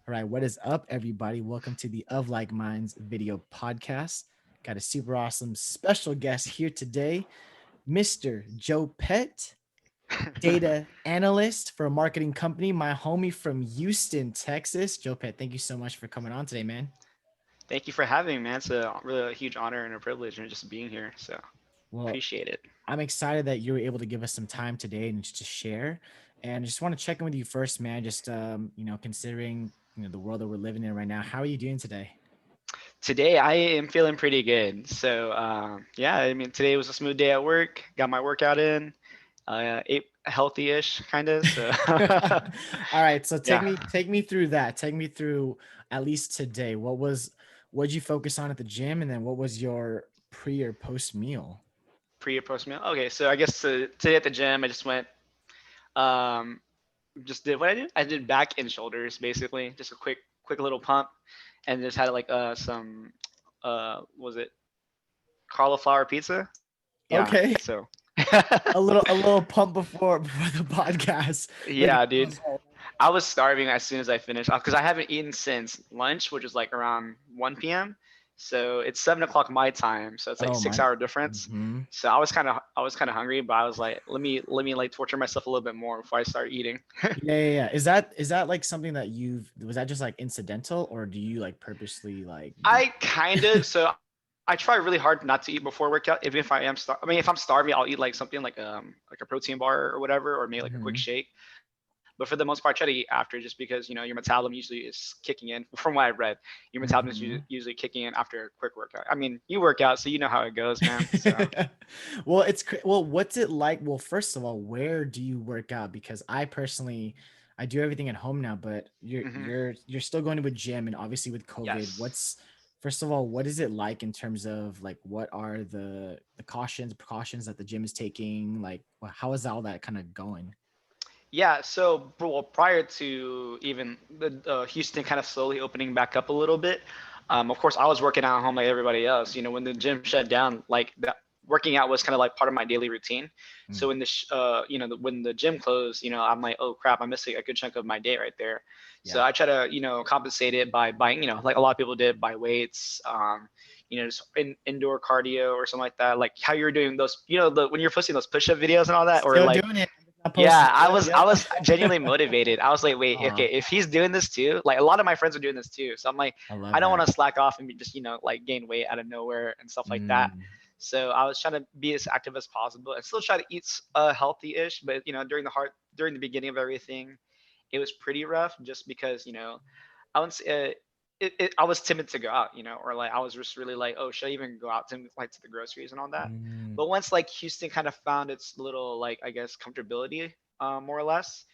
All right, what is up, everybody? Welcome to the Of Like Minds video podcast. Got a super awesome special guest here today, Mr. Jopet, Data Analyst for a marketing company, my homie from Houston, Texas. Jopet, thank you so much for coming on today, man. Thank you for having me, man. It's a really a huge honor and a privilege and just being here. So Well, appreciate it. I'm excited that you were able to give us some time today and just to share. And I just want to check in with you first, man. Just considering the world that we're living in right now, how are you doing today? Today I am feeling pretty good. So yeah, I mean today was a smooth day at work. Got my workout in. Ate healthy-ish kind of. So All right, so take yeah, me take me through that. Take me through at least today. What'd you focus on at the gym, and then what was your pre or post meal? pre or post meal. Okay, so I guess today at the gym I just went um just did what I did. I did back and shoulders basically, just a quick little pump, and just had like some was it cauliflower pizza? Yeah. Okay, So a little pump before the podcast. Like, yeah, dude. I was starving as soon as I finished because I haven't eaten since lunch, which is like around 1 p.m. So it's 7 o'clock my time. So it's like oh six my. hour difference. Mhm. So I was kind of hungry, but I was like, let me like torture myself a little bit more before I start eating. Yeah. Is that like something that was that just like incidental, or do you like purposely like do? I kind of I try really hard not to eat before workout. Even if I am I mean, if I'm starving, I'll eat like something like a protein bar or whatever, or maybe like a quick Mhm. shake. But for the most part, I try to eat after just because your metabolism usually is kicking in. From what I've read, your metabolism is Mhm. usually kicking in after a quick workout. I mean, you work out, so you know how it goes, man. So Well, what's it like? Well, first of all, where do you work out? Because I personally, I do everything at home now, but you're hmm you're you're still going to a gym, and obviously with COVID, yes, what's first of all, what is it like in terms of like what are the precautions that the gym is taking? Like, how is all that kind of going? yeah. So well, prior to even the Houston kind of slowly opening back up a little bit, of course I was working out at home like everybody else. When the gym shut down, like that working out was kind of like part of my daily routine. So Mm. when the gym closed, I'm like, oh crap, I'm missing a good chunk of my day right there. So Yeah. I try to compensate it by buying, like a lot of people did, buy weights, just indoor cardio or something like that. Like how you're doing those, when you're posting those push-up videos and all that, or Still like doing it. I'm just not posting. yeah, I Yep, was yep. I was genuinely motivated. I was like, wait, Aw, okay, if he's doing this too, like a lot of my friends are doing this too. So I'm like, I I love don't that. want to slack off and be just, like gain weight out of nowhere and stuff like that. Mm. So I was trying to be as active as possible and still try to eat healthy-ish, but during the beginning of everything, it was pretty rough just because, I wouldn't say I was timid to go out, or like I was just really like, oh, should I even go out to like to the groceries and all that? Mm. But once like Houston kind of found its little like I guess comfortability, more or less,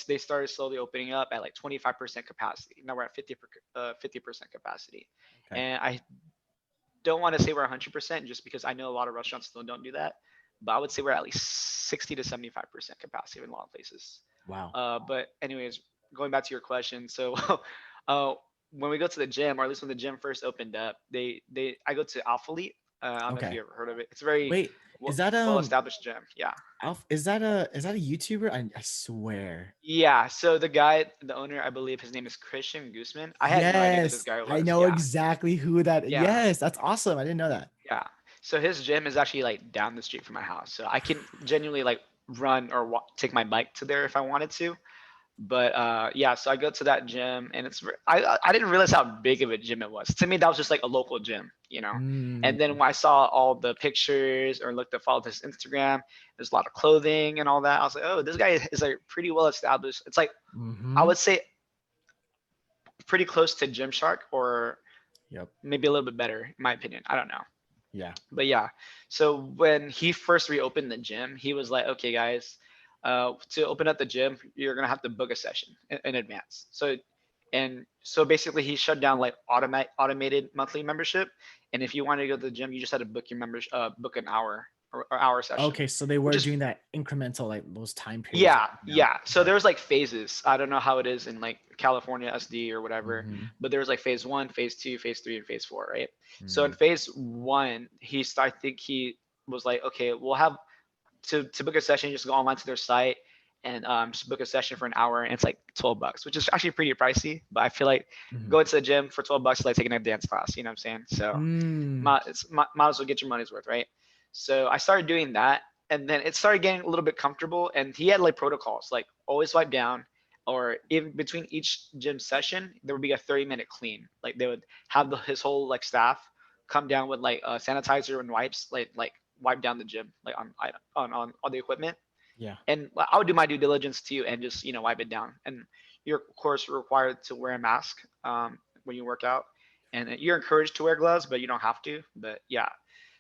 they started slowly opening up at like 25% capacity. Now we're at 50% capacity, Okay. and I don't want to say we're 100% just because I know a lot of restaurants still don't do that, but I would say we're at least 60 to 75% capacity in a lot of places. Wow. But anyways, going back to your question, so uh, when we go to the gym, or at least when the gym first opened up, they I go to Alpha Elite. I don't know if Okay. you ever heard of it. It's a very Wait, is that well established gym. Yeah. Alf, is that a YouTuber? I swear. Yeah. So the guy, the owner, I believe his name is Christian Guzman. I had no idea who this Yes, guy I was. know Yeah. exactly who that. Yeah. Yes, that's awesome. I didn't know that. Yeah. So his gym is actually like down the street from my house. So I can genuinely like run or take my bike to there if I wanted to. But yeah, so I go to that gym, and I didn't realize how big of a gym it was. To me, that was just like a local gym. Mm, And then when I saw all the pictures or looked at followed his Instagram, there's a lot of clothing and all that. I was like, oh, this guy is like pretty well established. It's like I mm-hmm. would say pretty close to Gymshark, or Yep. maybe a little bit better, in my opinion. I don't know. Yeah. But yeah, so when he first reopened the gym, he was like, okay, guys, to open up the gym, you're gonna have to book a session in advance. So basically, he shut down like automated monthly membership, and if you wanted to go to the gym, you just had to book your members, book an hour or hour session, Okay, so they which were is doing that incremental, like those time periods yeah, broken down. yeah. So Okay. there was like phases. I don't know how it is in like California SD or whatever, Mm-hmm. but there was like phase one, phase two, phase three, and phase four, right? So in Mm. phase one, I think he was like, okay, we'll have to book a session, just go online to their site, and just book a session for an hour, and it's like $12, which is actually pretty pricey. But I feel like Mhm. going to the gym for $12 is like taking a dance class. You know what I'm saying? So Mm. might as well get your money's worth, right? So I started doing that, and then it started getting a little bit comfortable. And he had like protocols, like always wipe down, or even between each gym session, there would be a 30-minute clean. Like they would have his whole like staff come down with like sanitizer and wipes, like wipe down the gym, like on all the equipment. Yeah. And I would do my due diligence too, and just wipe it down. And you're of course required to wear a mask when you work out, and you're encouraged to wear gloves, but you don't have to. But yeah,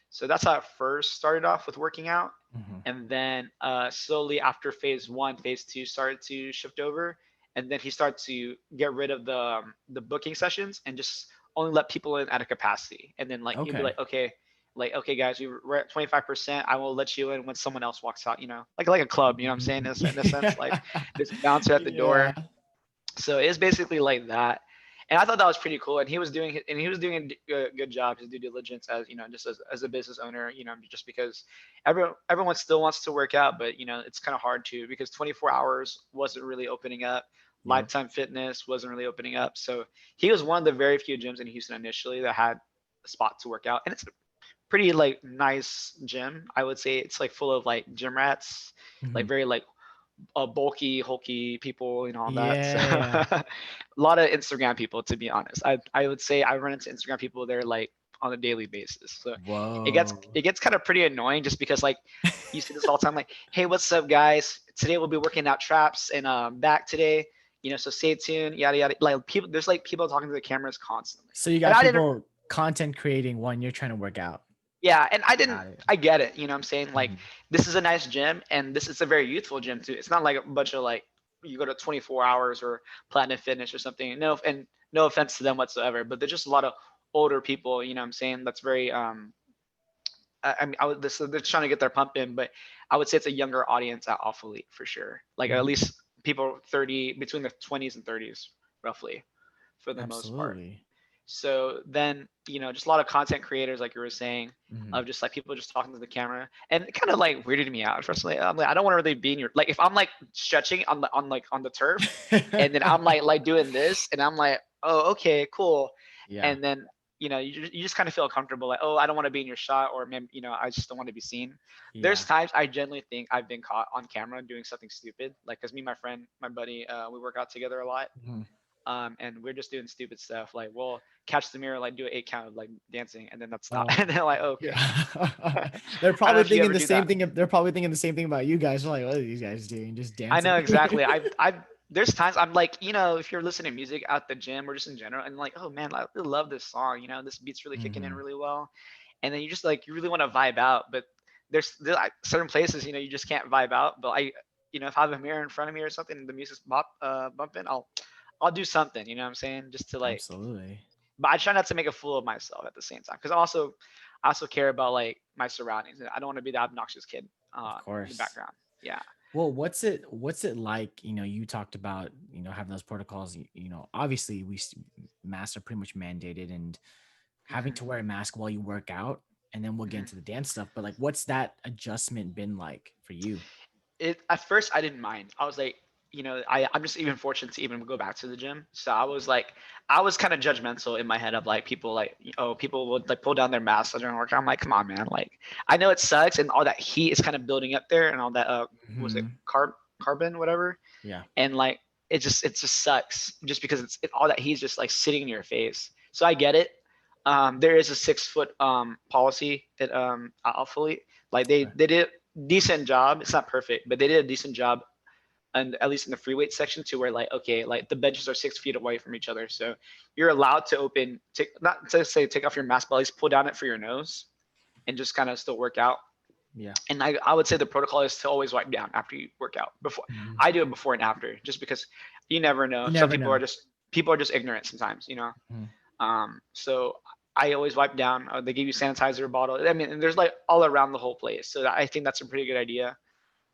so that's how I first started off with working out. Mhm. And then slowly after phase one, phase two started to shift over. And then he started to get rid of the booking sessions and just only let people in at a capacity. And then like he'll be Okay. like, okay, guys, we're at 25%. I will let you in when someone else walks out. Like a club. You know what I'm saying? Mhm. In a sense, like there's a bouncer at the Yeah. door. So it's basically like that. And I thought that was pretty cool. And he was doing a good job, his due diligence as just as a business owner. Just because everyone still wants to work out, but it's kind of hard to, because 24 hours wasn't really opening up. Yep. Lifetime Fitness wasn't really opening up. So he was one of the very few gyms in Houston initially that had a spot to work out, and it's a pretty like nice gym. I would say it's like full of like gym rats, like Mhm. very like bulky, hulky people and all that. So Yeah. a lot of Instagram people, to be honest. I would say I run into Instagram people there like on a daily basis. So it gets Whoa. it gets kind of pretty annoying, just because like you see this all the time, like, hey, what's up, guys? Today we'll be working out traps and back today. So stay tuned, yada yada. Like people, there's like people talking to the cameras constantly, So you and got I didn't. people content creating when you're trying to work out. Yeah, and I didn't. Got it. I get it. You know what I'm saying? Like, Mhm. this is a nice gym, and this is a very youthful gym too. It's not like a bunch of like you go to 24 hours or Platinum Fitness or something. No, and no offense to them whatsoever, but there's just a lot of older people. You know what I'm saying? That's very I mean, they're trying to get their pump in, but I would say it's a younger audience at Alpha Elite for sure. Like at Mhm. least people 30, between the 20s and 30s, roughly, for the most part. Absolutely. So then, just a lot of content creators, like you were saying, Mhm. of just like people just talking to the camera, and it kind of like weirded me out. Personally, I'm like, I don't want to really be in your, like, if I'm like stretching on the turf, and then I'm like doing this, and I'm like, oh, okay, cool, Yeah. and then you just kind of feel comfortable, like, oh, I don't want to be in your shot, or maybe I just don't want to be seen. There's Yeah. times I genuinely think I've been caught on camera doing something stupid, like, because me, my friend, my buddy, we work out together a lot, Mhm. and we're just doing stupid stuff. Like we'll catch the mirror, like do an 8 count of like dancing, and then that's stop. Oh, And they're like, okay. yeah. I They're don't know probably if you thinking ever the do same that. thing. They're probably thinking the same thing about you guys. They're like, what are these guys doing? Just I dancing. know exactly. I there's times I'm like, if you're listening to music at the gym or just in general, and like, oh man, I really love this song. This beat's really kicking in Mhm. really well, and then you just like you really want to vibe out, but there's like certain places you just can't vibe out. But if I have a mirror in front of me or something, and the music's bumping, I'll do something. You know what I'm saying? Just to like, Absolutely. but I try not to make a fool of myself at the same time, because I also care about like my surroundings. I don't want to be the obnoxious kid Of in the course. background. Yeah. Well, what's it like? You talked about, having those protocols. Obviously masks are pretty much mandated, and having hmm to wear a mask while you work out, and then we'll get hmm into the dance stuff. But like, what's that adjustment been like for you? It at first I didn't mind. I was like, I'm just even fortunate to even go back to the gym. So I was kind of judgmental in my head of like people like, oh, people would like pull down their masks during workout. I'm like, come on, man. Like, I know it sucks, and all that heat is kind of building up there, and all that was it Hmm. carbon, whatever, Yeah. and like it just sucks, just because all that heat's just like sitting in your face. So I get it. There is a 6 foot policy at Alpha Elite. Like Okay. they did a decent job. It's not perfect, but they did a decent job, and at least in the free weight section, to where like, okay, like the benches are 6 feet away from each other, so you're allowed to not to say take off your mask, but at least pull down it for your nose and just kind of still work out. Yeah. And I would say the protocol is to always wipe down after you work out. Before Mhm. I do it before and after, just because you never know. You Some never know. people are just ignorant sometimes. Mhm. So I always wipe down. They give you sanitizer bottle. I mean, and there's like all around the whole place. So I think that's a pretty good idea.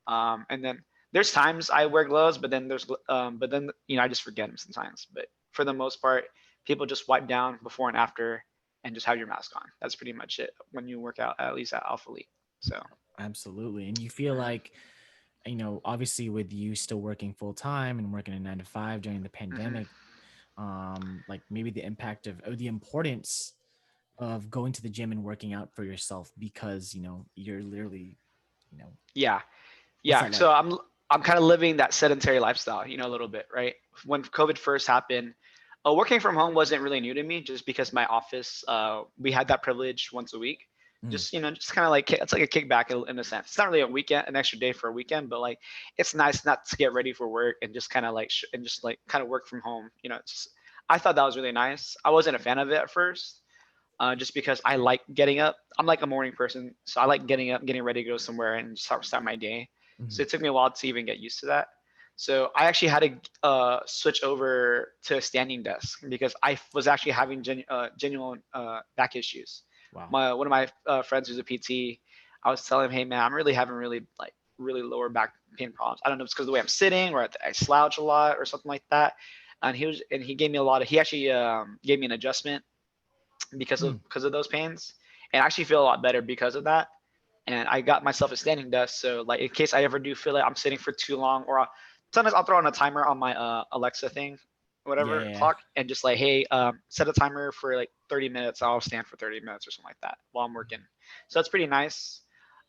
And then there's times I wear gloves, but then I just forget them sometimes. But for the most part, people just wipe down before and after, and just have your mask on. That's pretty much it when you work out, at least at Alpha Elite. So. Absolutely. And you feel Mhm. like obviously with you still working full time and working a 9 to 5 during the Hmm. pandemic, like maybe the impact of, or the importance of going to the gym and working out for yourself, because you're literally, you know Yeah. what's Yeah. that So like? I'm kind of living that sedentary lifestyle, a little bit, right? When COVID first happened, working from home wasn't really new to me, just because my office, we had that privilege once a week. Mm, Just kind of like it's like a kickback in a sense. It's not really a weekend, an extra day for a weekend, but like it's nice not to get ready for work and just kind of like and just like kind of work from home. It's just, I thought that was really nice. I wasn't a fan of it at first, just because I like getting up. I'm like a morning person, so I like getting up, getting ready to go somewhere and start my day. So mhm. it took me a while to even get used to that. So I actually had to switch over to a standing desk because I was actually having genuine back issues. Wow. My One of my friends who's a PT, I was telling him, hey man, I'm really having really lower back pain problems. I don't know if it's because of the way I'm sitting or I slouch a lot or something like that. And he gave me a lot of he actually gave me an adjustment Mm. because of those pains, and I actually feel a lot better because of that. And I got myself a standing desk, so like in case I ever do feel like I'm sitting for too long, or sometimes I'll throw on a timer on my Alexa thing, Yeah, whatever yeah. clock, and just like, hey, set a timer for like 30 minutes. I'll stand for 30 minutes or something like that while I'm working. So that's pretty nice.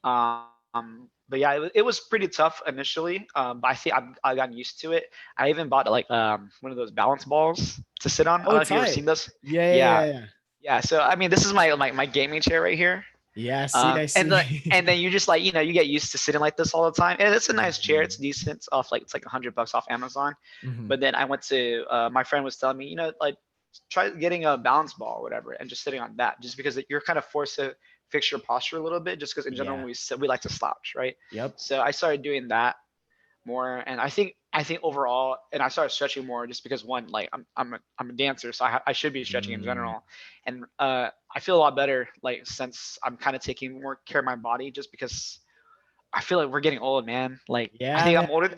But yeah, it was pretty tough initially. But I gotten used to it. I even bought like one of those balance balls to sit on. I don't know Oh, if you've ever seen tight. those. Yeah, Yeah, yeah, yeah, yeah. yeah. So I mean, this is my gaming chair right here. Yeah, I see, I And see. then you just like you get used to sitting like this all the time, and it's a nice chair. It's Mhm. decent. It's off like it's like $100 off Amazon. Mhm. But then I went to my friend was telling me, like try getting a balance ball or whatever, and just sitting on that, just because you're kind of forced to fix your posture a little bit, just because in general Yeah. when we sit we like to slouch, right? Yep. So I started doing that more, and I think overall, and I started stretching more just because one, like I'm a dancer, so I should be stretching in Mm. general, and I feel a lot better like since I'm kind of taking more care of my body, just because I feel like we're getting old, man. Like I Yeah, think man. I'm older.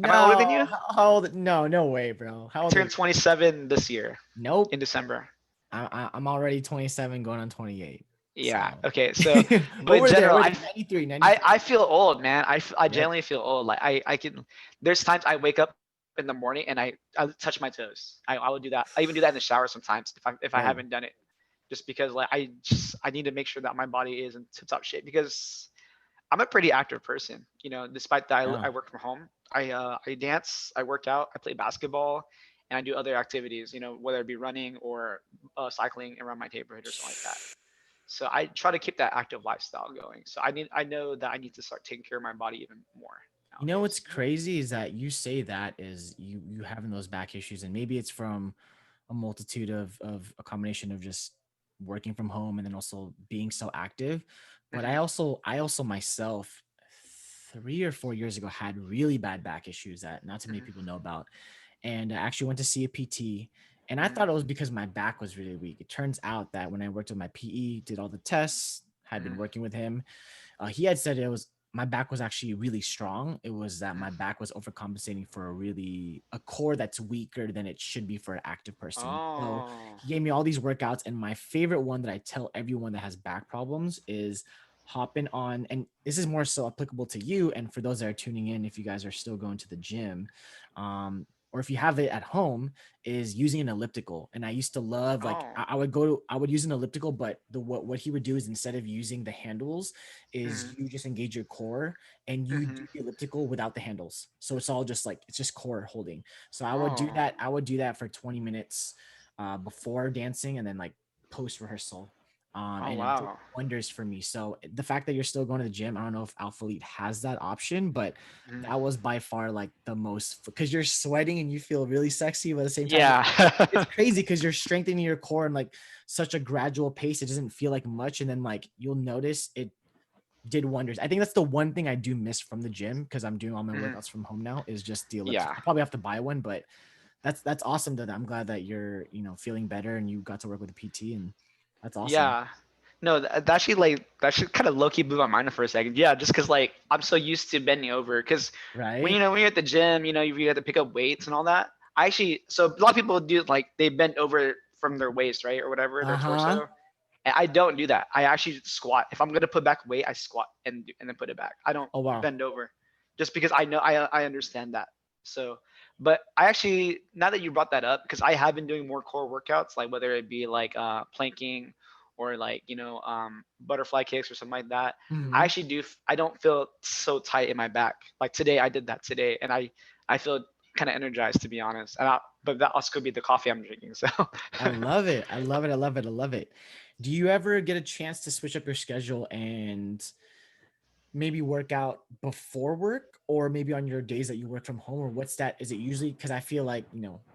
Am I older No, than you? how old? No, no way, bro. How I old are turned you? 27 this year Nope. in December. I'm already 27 going on 28. Yeah. So Okay. So, but in we're there. general, We're there. 93, I 93. feel old, man. I Yep. genuinely feel old. Like I can. There's times I wake up in the morning and I touch my toes. I would do that. I even do that in the shower sometimes if I haven't Oh, done it, just because like I need to make sure that my body is in tip top shape because I'm a pretty active person. Despite that yeah. I work from home. I dance, I work out, I play basketball, and I do other activities. Whether it be running or cycling around my neighborhood or something like that. So I try to keep that active lifestyle going. So I know that I need to start taking care of my body even more What's nowadays. crazy is that you say that is you having those back issues, and maybe it's from a multitude of a combination of just working from home and then also being so active. But I Hmm. also I also myself 3 or 4 years ago had really bad back issues that not too many Hmm. people know about, and I actually went to see a PT. And I thought it Hmm. was because my back was really weak. It turns out that when I worked with my PE, did all the tests, had been Hmm. working with him, he had said it was my back was actually really strong. It was that Hmm. my back was overcompensating for a core that's weaker than it should be for an active person. So Oh. he gave me all these workouts, and my favorite one that I tell everyone that has back problems is hopping on. And this is more so applicable to you and for those that are tuning in, if you guys are still going to the gym, or if you have it at home, is using an elliptical. And I used to love, like, Oh. I would use an elliptical, but what he would do is, instead of using the handles, Hmm. is you just engage your core and you do Hmm. the elliptical without the handles. So it's all just like, it's just core holding. So I would do Oh. that. I would do that for 20 minutes before dancing, and then like post rehearsal. Oh And it did wow. wonders for me. So the fact that you're still going to the gym, I don't know if Alpha Elite has that option, but Hmm. that was by far like the most, because you're sweating and you feel really sexy, but at the same time, Yeah. it's crazy because you're strengthening your core in like such a gradual pace. It doesn't feel like much, and then like you'll notice it did wonders. I think that's the one thing I do miss from the gym, because I'm doing all my Hmm. workouts from home now, is just the elliptical. Yeah. I'll probably have to buy one, but that's awesome. That I'm glad that you're feeling better and you got to work with a PT, and that's awesome, Yeah. No, that actually that should kind of low key blew my mind for a second. Yeah, just because like I'm so used to bending over. Because when right? when you're at the gym, you have to pick up weights and all that. I actually so a lot of people do like they bend over from their waist, right, or whatever, Uh their huh. torso. And I don't do that. I actually squat. If I'm gonna put back weight, I squat and then put it back. I don't Oh wow. bend over. just because I know I understand that. So, but I actually, now that you brought that up, because I have been doing more core workouts, like whether it be like planking or like butterfly kicks or something like that. I Hmm. actually do. I don't feel so tight in my back. Like today, I did that today, and I feel kind of energized, to be honest. But that also could be the coffee I'm drinking. So I love it. I love it. I love it. I love it. Do you ever get a chance to switch up your schedule and maybe work out before work or maybe on your days that you work from home, or what's that? Is it usually, because I feel like,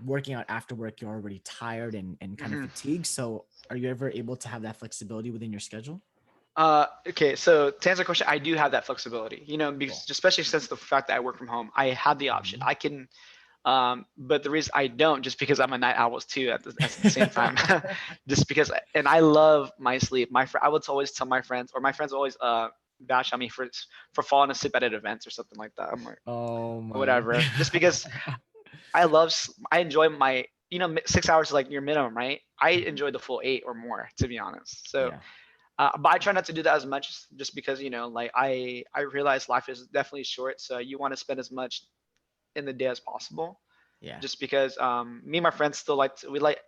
working out after work, you're already tired and kind of Mhm. fatigued. So are you ever able to have that flexibility within your schedule? Okay, so to answer the question, I do have that flexibility. Cool. Because especially since the fact that I work from home, I have the option. Mhm. I can, but the reason I don't, just because I'm a night owl too at the same time, just because, and I love my sleep. I would always tell my friends, or my friends always bash on me for falling asleep at events or something like that. I'm like, Oh my. whatever, just because I enjoy my 6 hours is like your minimum, right? I Mhm. enjoy the full 8 or more, to be honest. So Yeah. but I try not to do that as much, just because like I realize life is definitely short, so you want to spend as much in the day as possible. Yeah. Just because me and my friends still we like,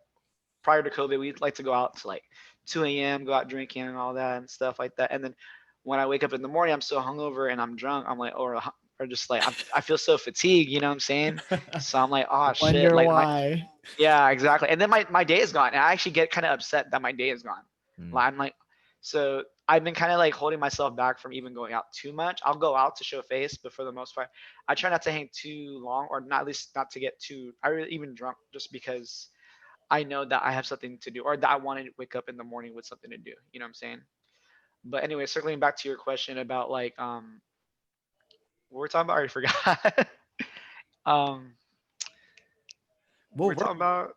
prior to COVID, we'd like to go out to like 2 a.m., go out drinking and all that and stuff like that. And then when I wake up in the morning, I'm so hungover and I'm drunk. I'm like, or just like I feel so fatigued. You know what I'm saying? So I'm like, oh shit, Wonder like why. yeah, exactly. And then my day is gone, and I actually get kind of upset that my day is gone. Mm. Like, I'm like, so I've been kind of like holding myself back from even going out too much. I'll go out to show face, but for the most part, I try not to hang too long, or not, at least not to get too, I really even drunk, just because I know that I have something to do, or that I want to wake up in the morning with something to do. You know what I'm saying? But anyway, circling back to your question about like what we're talking about, I already forgot. um, Well, we're talking about.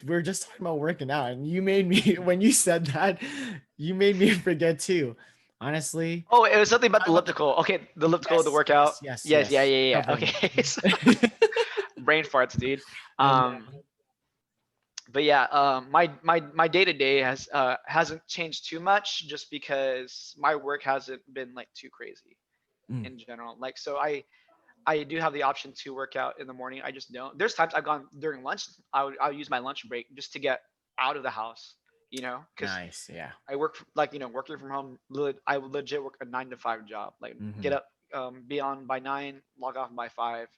we're just talking about working out, and you made me when you said that, you made me forget too. Honestly, Oh, it was something about the I'm a, elliptical. Okay, the elliptical, the yes, workout. yes, yes, Yes, yeah, yes. yeah, yeah. Covering. Okay, so brain farts, dude. I know. Um, but yeah, my day to day hasn't changed too much, just because my work hasn't been like too crazy Mm, in general. Like, so I do have the option to work out in the morning. I just don't. There's times I've gone during lunch. I'll use my lunch break just to get out of the house. Because nice. Yeah. I work like working from home. I would legit work a 9 to 5 job. Like, get Hmm. up, be on by 9, log off by 5.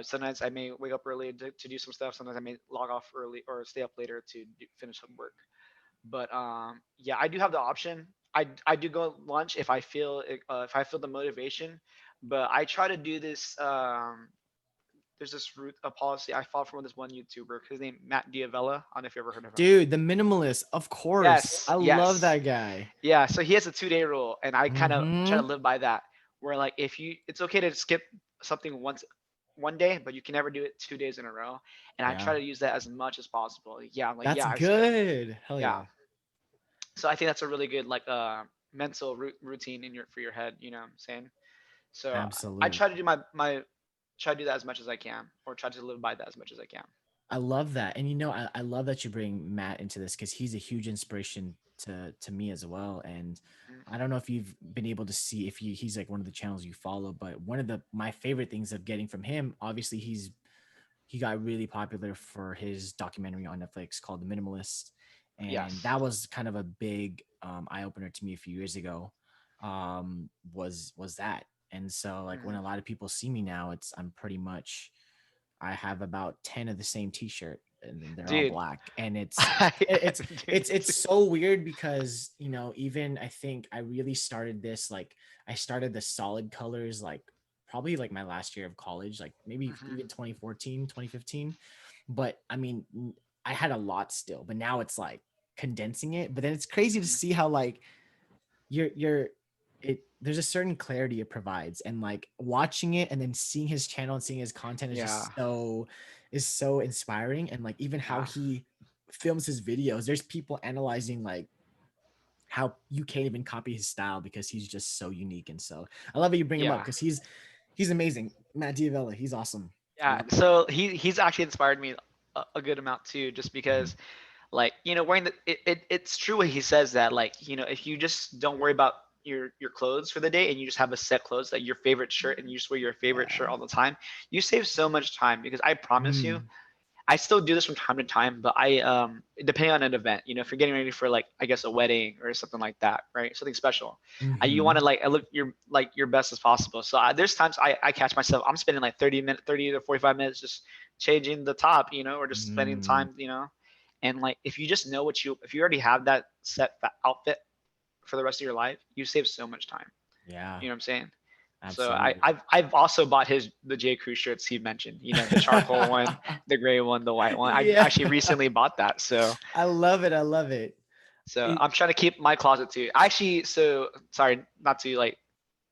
Sometimes I may wake up early to do some stuff. Sometimes I may log off early or stay up later to finish some work. But yeah, I do have the option. I do go lunch if I feel the motivation. But I try to do this. There's this route a policy I follow from this one YouTuber. His name Matt Diavella. I don't know if you ever heard of him. Dude, the minimalist, of course. Yes, I love yes. that guy. Yeah, so he has a 2-day rule, and I kind of try to Hmm. live by that. Where like, it's okay to skip something one day, but you can never do it 2 days in a row. And I Yeah. try to use that as much as possible. Yeah, I'm like, That's yeah, good. Hell yeah. yeah. So I think that's a really good like mental routine for your head. You know what I'm saying? So I Absolutely. try to do my try to do that as much as I can, or try to live by that as much as I can. I love that. And I love that you bring Matt into this because he's a huge inspiration to me as well. And Mm. I don't know if you've been able to see if he's like one of the channels you follow, but one of the my favorite things of getting from him, obviously he got really popular for his documentary on Netflix called The Minimalist. And Yes. that was kind of a big eye opener to me a few years ago. Was that. And so like when Hmm. a lot of people see me now, I'm pretty much I have about 10 of the same t-shirt and then they're all Dude, black. And I it's have been doing it's that it's too. so weird because, even I think I really started this like I started the solid colors like probably like my last year of college, like maybe Hmm. even 2014, 2015. But I mean, I had a lot still, but now it's like condensing it. But then it's crazy to Hmm. see how like you're it there's a certain clarity it provides, and like watching it and then seeing his channel and seeing his content Yeah. is so inspiring. And like even how Yeah. he films his videos, there's people analyzing like how you can't even copy his style because he's just so unique. And so I love that you bring him up Yeah. because he's amazing. Matt Diavella, he's awesome. I Yeah. love So he's actually inspired me a good amount too, just Mhm. because, like, wearing it's true what he says, that like, if you just don't worry about your clothes for the day, and you just have a set clothes, like your favorite shirt, and you just wear your favorite shirt Yeah. all the time, you save so much time. Because I promise you, Mm. I still do this from time to time, but I depending on an event, if you're getting ready for, like, I guess, a wedding or something like that, right? Something special. You want to, Mm-hmm. like, look your best as possible. So there's times I catch myself, I'm spending like 30 to 45 minutes just changing the top, or just spending Mm. time, and, like, if you just know if you already have that set outfit for the rest of your life, you save so much time. Yeah, You know what I'm saying? So absolutely. I've also bought the J Crew shirts he mentioned. The charcoal one, the gray one, the white one. I Yeah. actually recently bought that. So I love it. I love it. I'm trying to keep my closet too. Actually, so sorry not to, like,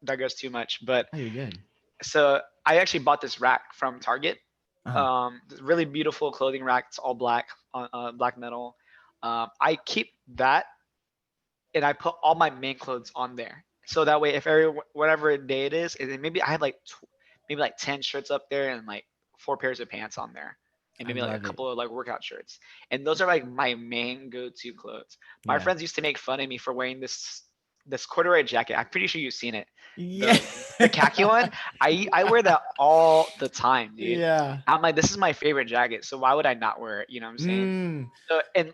digress too much, but Oh, you're good. so I actually bought this rack from Target. Uh-huh. Really beautiful clothing rack. It's all black, black metal. I keep that, and I put all my main clothes on there. So that way, if whatever day it is, and then maybe I have like maybe like 10 shirts up there, and like 4 pairs of pants on there, and I maybe like a love it. couple of, like, workout shirts. And those are like my main go-to clothes. My Yeah. friends used to make fun of me for wearing this corduroy jacket. I'm pretty sure you've seen it. Yeah. The khaki one. I wear that all the time, dude. Yeah. I'm like, this is my favorite jacket, so why would I not wear it? You know what I'm saying? Mm. So, and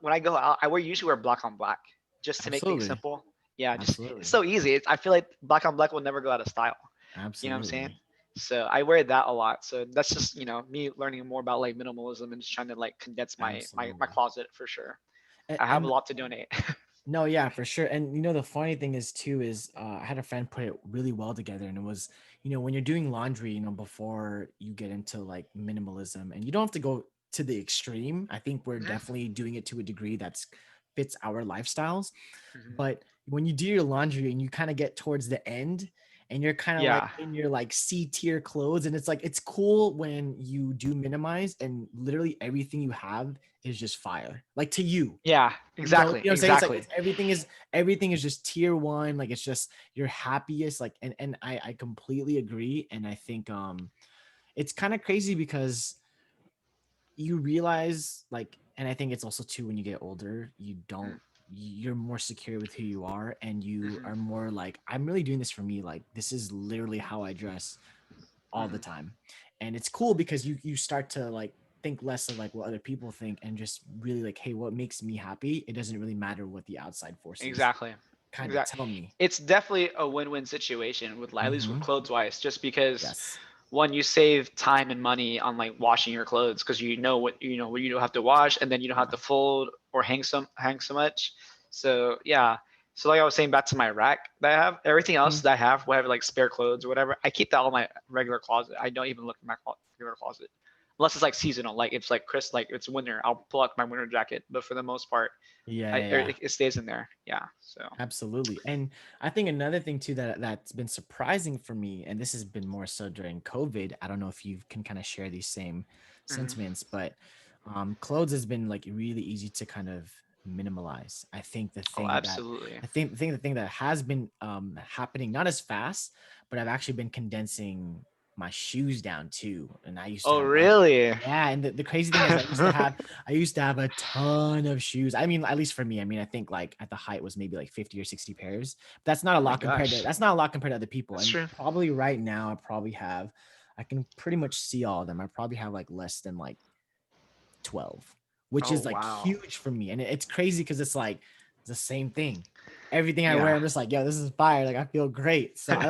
when I go out, I usually wear black on black just to make things Absolutely. simple. Yeah, just it's Absolutely. so easy. I feel like black on black will never go out of style. You know what I'm saying? Absolutely. So I wear that a lot. So that's just, me learning more about, like, minimalism, and just trying to, like, condense my Absolutely. closet for sure. I have a And lot to donate. no, yeah, for sure. And the funny thing is too is I had a friend put it really well together, and it was, when you're doing laundry, before you get into like minimalism, and you don't have to go to the extreme. I think we're Mhm, definitely doing it to a degree that's fits our lifestyles. mhm. But when you do your laundry and you kind of get towards the end, and you're kind of like Yeah. in your like C tier clothes, and it's like it's cool when you do minimize and literally everything you have is just fire. Like to you, Yeah. you Exactly. know what I'm saying? It's like Exactly. it's everything is just tier one. Like it's just your happiest. Like and I completely agree. And I think it's kind of crazy because you realize like, and I think it's also too when you get older, you're more secure with who you are, and you Mhm, are more like, I'm really doing this for me. Like this is literally how I dress all the mhm. time. And it's cool because you start to like think less of like what other people think, and just really like, hey, what makes me happy? It doesn't really matter what the outside forces Exactly. kind of Exactly. tell me. It's definitely a win-win situation with, at least with Mm-hmm. clothes wise, just because, Yes. one, you save time and money on, like, washing your clothes, because what you don't have to wash, and then you don't have Yeah. to fold or hang so much. So yeah. So, like I was saying, back to my rack that I have, everything else Mhm. that I have, whatever, like, spare clothes or whatever, I keep that all in my regular closet. I don't even look in my regular closet unless it's like seasonal, like it's like Chris, like it's winter. I'll pull out my winter jacket, but for the most part, Yeah, yeah, yeah. it stays in there. Yeah. So. Absolutely. And I think another thing too that's been surprising for me, and this has been more so during COVID. I don't know if you can kind of share these same Mhm. sentiments, but clothes has been like really easy to kind of minimalize. I think Oh, absolutely. the thing that has been happening not as fast, but I've actually been condensing my shoes down too. And I used to Oh, have really? yeah, and the crazy thing is I used to have a ton of shoes. I mean, at least for me, I mean, I think like at the height was maybe like 50 or 60 pairs. That's not a Oh my lot gosh. that's not a lot compared to other people. That's And true. probably right now I can pretty much see all of them. I probably have like less than like 12, which Oh, is like wow. huge for me. And it's crazy because it's like it's the same thing. Everything I wear, Yeah. I'm just like, yo, this is fire. Like I feel great. So I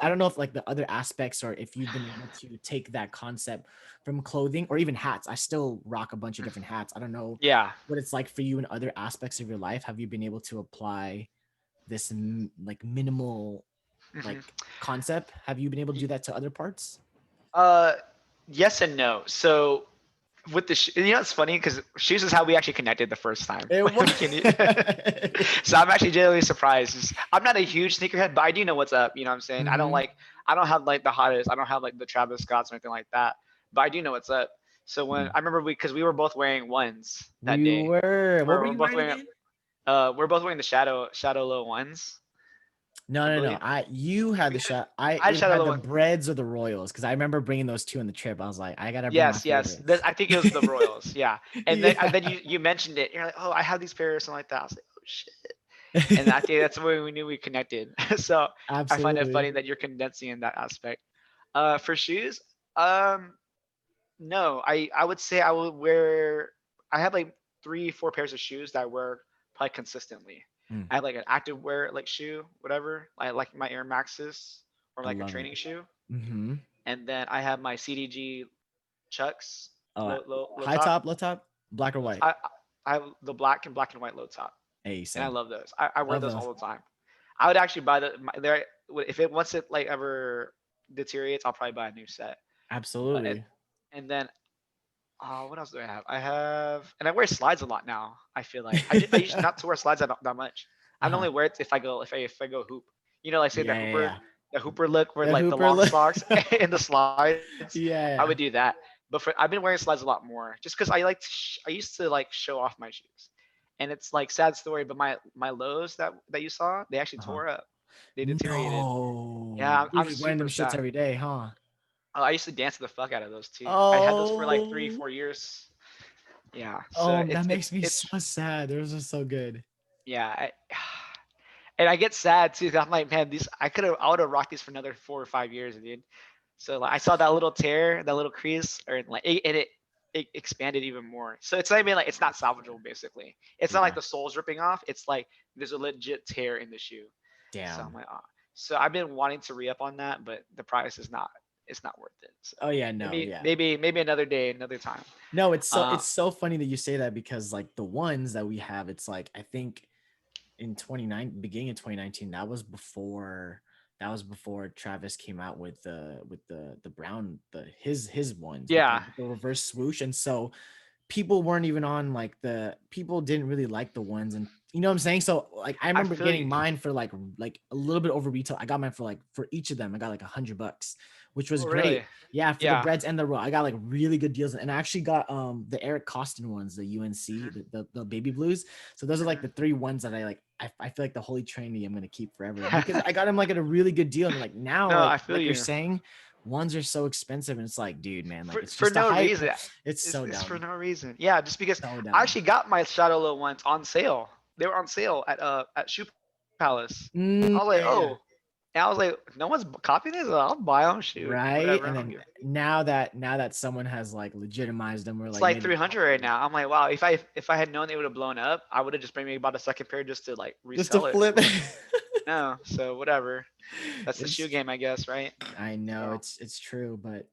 don't know if like the other aspects, or if you've been able to take that concept from clothing or even hats. I still rock a bunch of different hats. I don't know Yeah. what it's like for you in other aspects of your life. Have you been able to apply this like minimal Mhm. like concept? Have you been able to do that to other parts? Uh, yes and no. So, with it's funny because shoes is how we actually connected the first time. It was. So I'm actually genuinely surprised. I'm not a huge sneakerhead, but I do know what's up. You know what I'm saying? Hmm. I don't have like the hottest. I don't have like the Travis Scotts or anything like that. But I do know what's up. So when I remember because we were both wearing ones that We day. were. What were We're you both wearing wearing again? we're both wearing the shadow low ones, No, I no, no. believe. You had We the had, shot. I I had either shadow had low the one. Breads or the Royals because I remember bringing those two on the trip. I was like, I gotta bring my Yes, yes. favorites. I think it was the Royals. Yeah. And then Yeah. you mentioned it. You're like, oh, I have these pairs or something like that. I was like, oh shit. And I think that's where we knew we connected. So I find it Absolutely. funny that you're condensing in that aspect. For shoes, um, no, I would say I would wear. I have like 3 4 pairs of shoes that I wear probably consistently. Mm, I have like an active wear like shoe, whatever. I like my Air Maxes or I like a love it. training shoe, Mm-hmm. and then I have my CDG Chucks, low High top. top, low top, black or white. I have the black and white low top, Hey, and I same. love those. I wear Love those those. all the time. I would actually buy there if it once it like ever deteriorates, I'll probably buy a new set. But Absolutely. and then what else do I have? I have and I wear slides a lot now. I feel like I used not to wear slides that much. I Uh-huh. normally wear it if I go hoop. You know, like say Yeah, yeah, yeah. the hooper look where The like the Hooper long look. socks and the slides. I would do Yeah. that. But I've been wearing slides a lot more just because I like I used to like show off my shoes, and it's like sad story. But my lows that you saw, they actually Uh-huh. tore up. They deteriorated. No. Yeah, You're I'm just wearing them super shits sad. every day, huh? I used to dance the fuck out of those too. I had those for like three, Oh. 4 years. Yeah, so Oh, that makes me it's so sad. Those are so good. yeah, and I get sad too. 'Cause I'm like, man, these I would have rocked these for another 4 or 5 years, dude. So like, I saw that little tear, that little crease, or like it expanded even more. So it's not even like it's not salvageable. Basically, it's not like Yeah. the sole's ripping off. It's like there's a legit tear in the shoe. So I'm Damn. like, oh. So I've been wanting to re up on that, but the price is not. It's not worth it. So Oh yeah, no, yeah. maybe another day, another time. No, Uh, it's so funny that you say that because like the ones that we have, it's like I think in 29 beginning of 2019, that was before Travis came out with the brown his ones with yeah, the reverse swoosh. And so people weren't even on like the people didn't really like the ones, and you know what I'm saying. So like I I remember feel getting you. mine for like a little bit over retail. I got mine for like for each of them I got like $100, which was Oh great. really? Yeah, for the Yeah. breads and the roll I got like really good deals, and I actually got the Eric Costin ones, the UNC, Mhm, the baby blues. So those are like mhm. the three ones that I feel like the holy trinity I'm gonna keep forever because I got them like at a really good deal. And like now No, like I feel like you're you. saying, ones are so expensive, and it's like, dude, man, like it's For just a no hype. reason. It's so It's for dumb. no reason. Yeah, just because So I dumb. actually got my Shadow Low ones on sale. They were on sale at Shoe Palace. I was like, Yeah, oh, yeah. and I was like, no one's copying this. I'll buy them. Shoot, whatever. I Right. don't And give. then now that someone has like legitimized them or It's like like made it 300 right popular, now. I'm like, wow. If I had known they would have blown up, I would have just maybe bought a second pair just to like just to resell it. flip. But no, so whatever. That's the shoe It's game, I guess, right? I know So it's true, but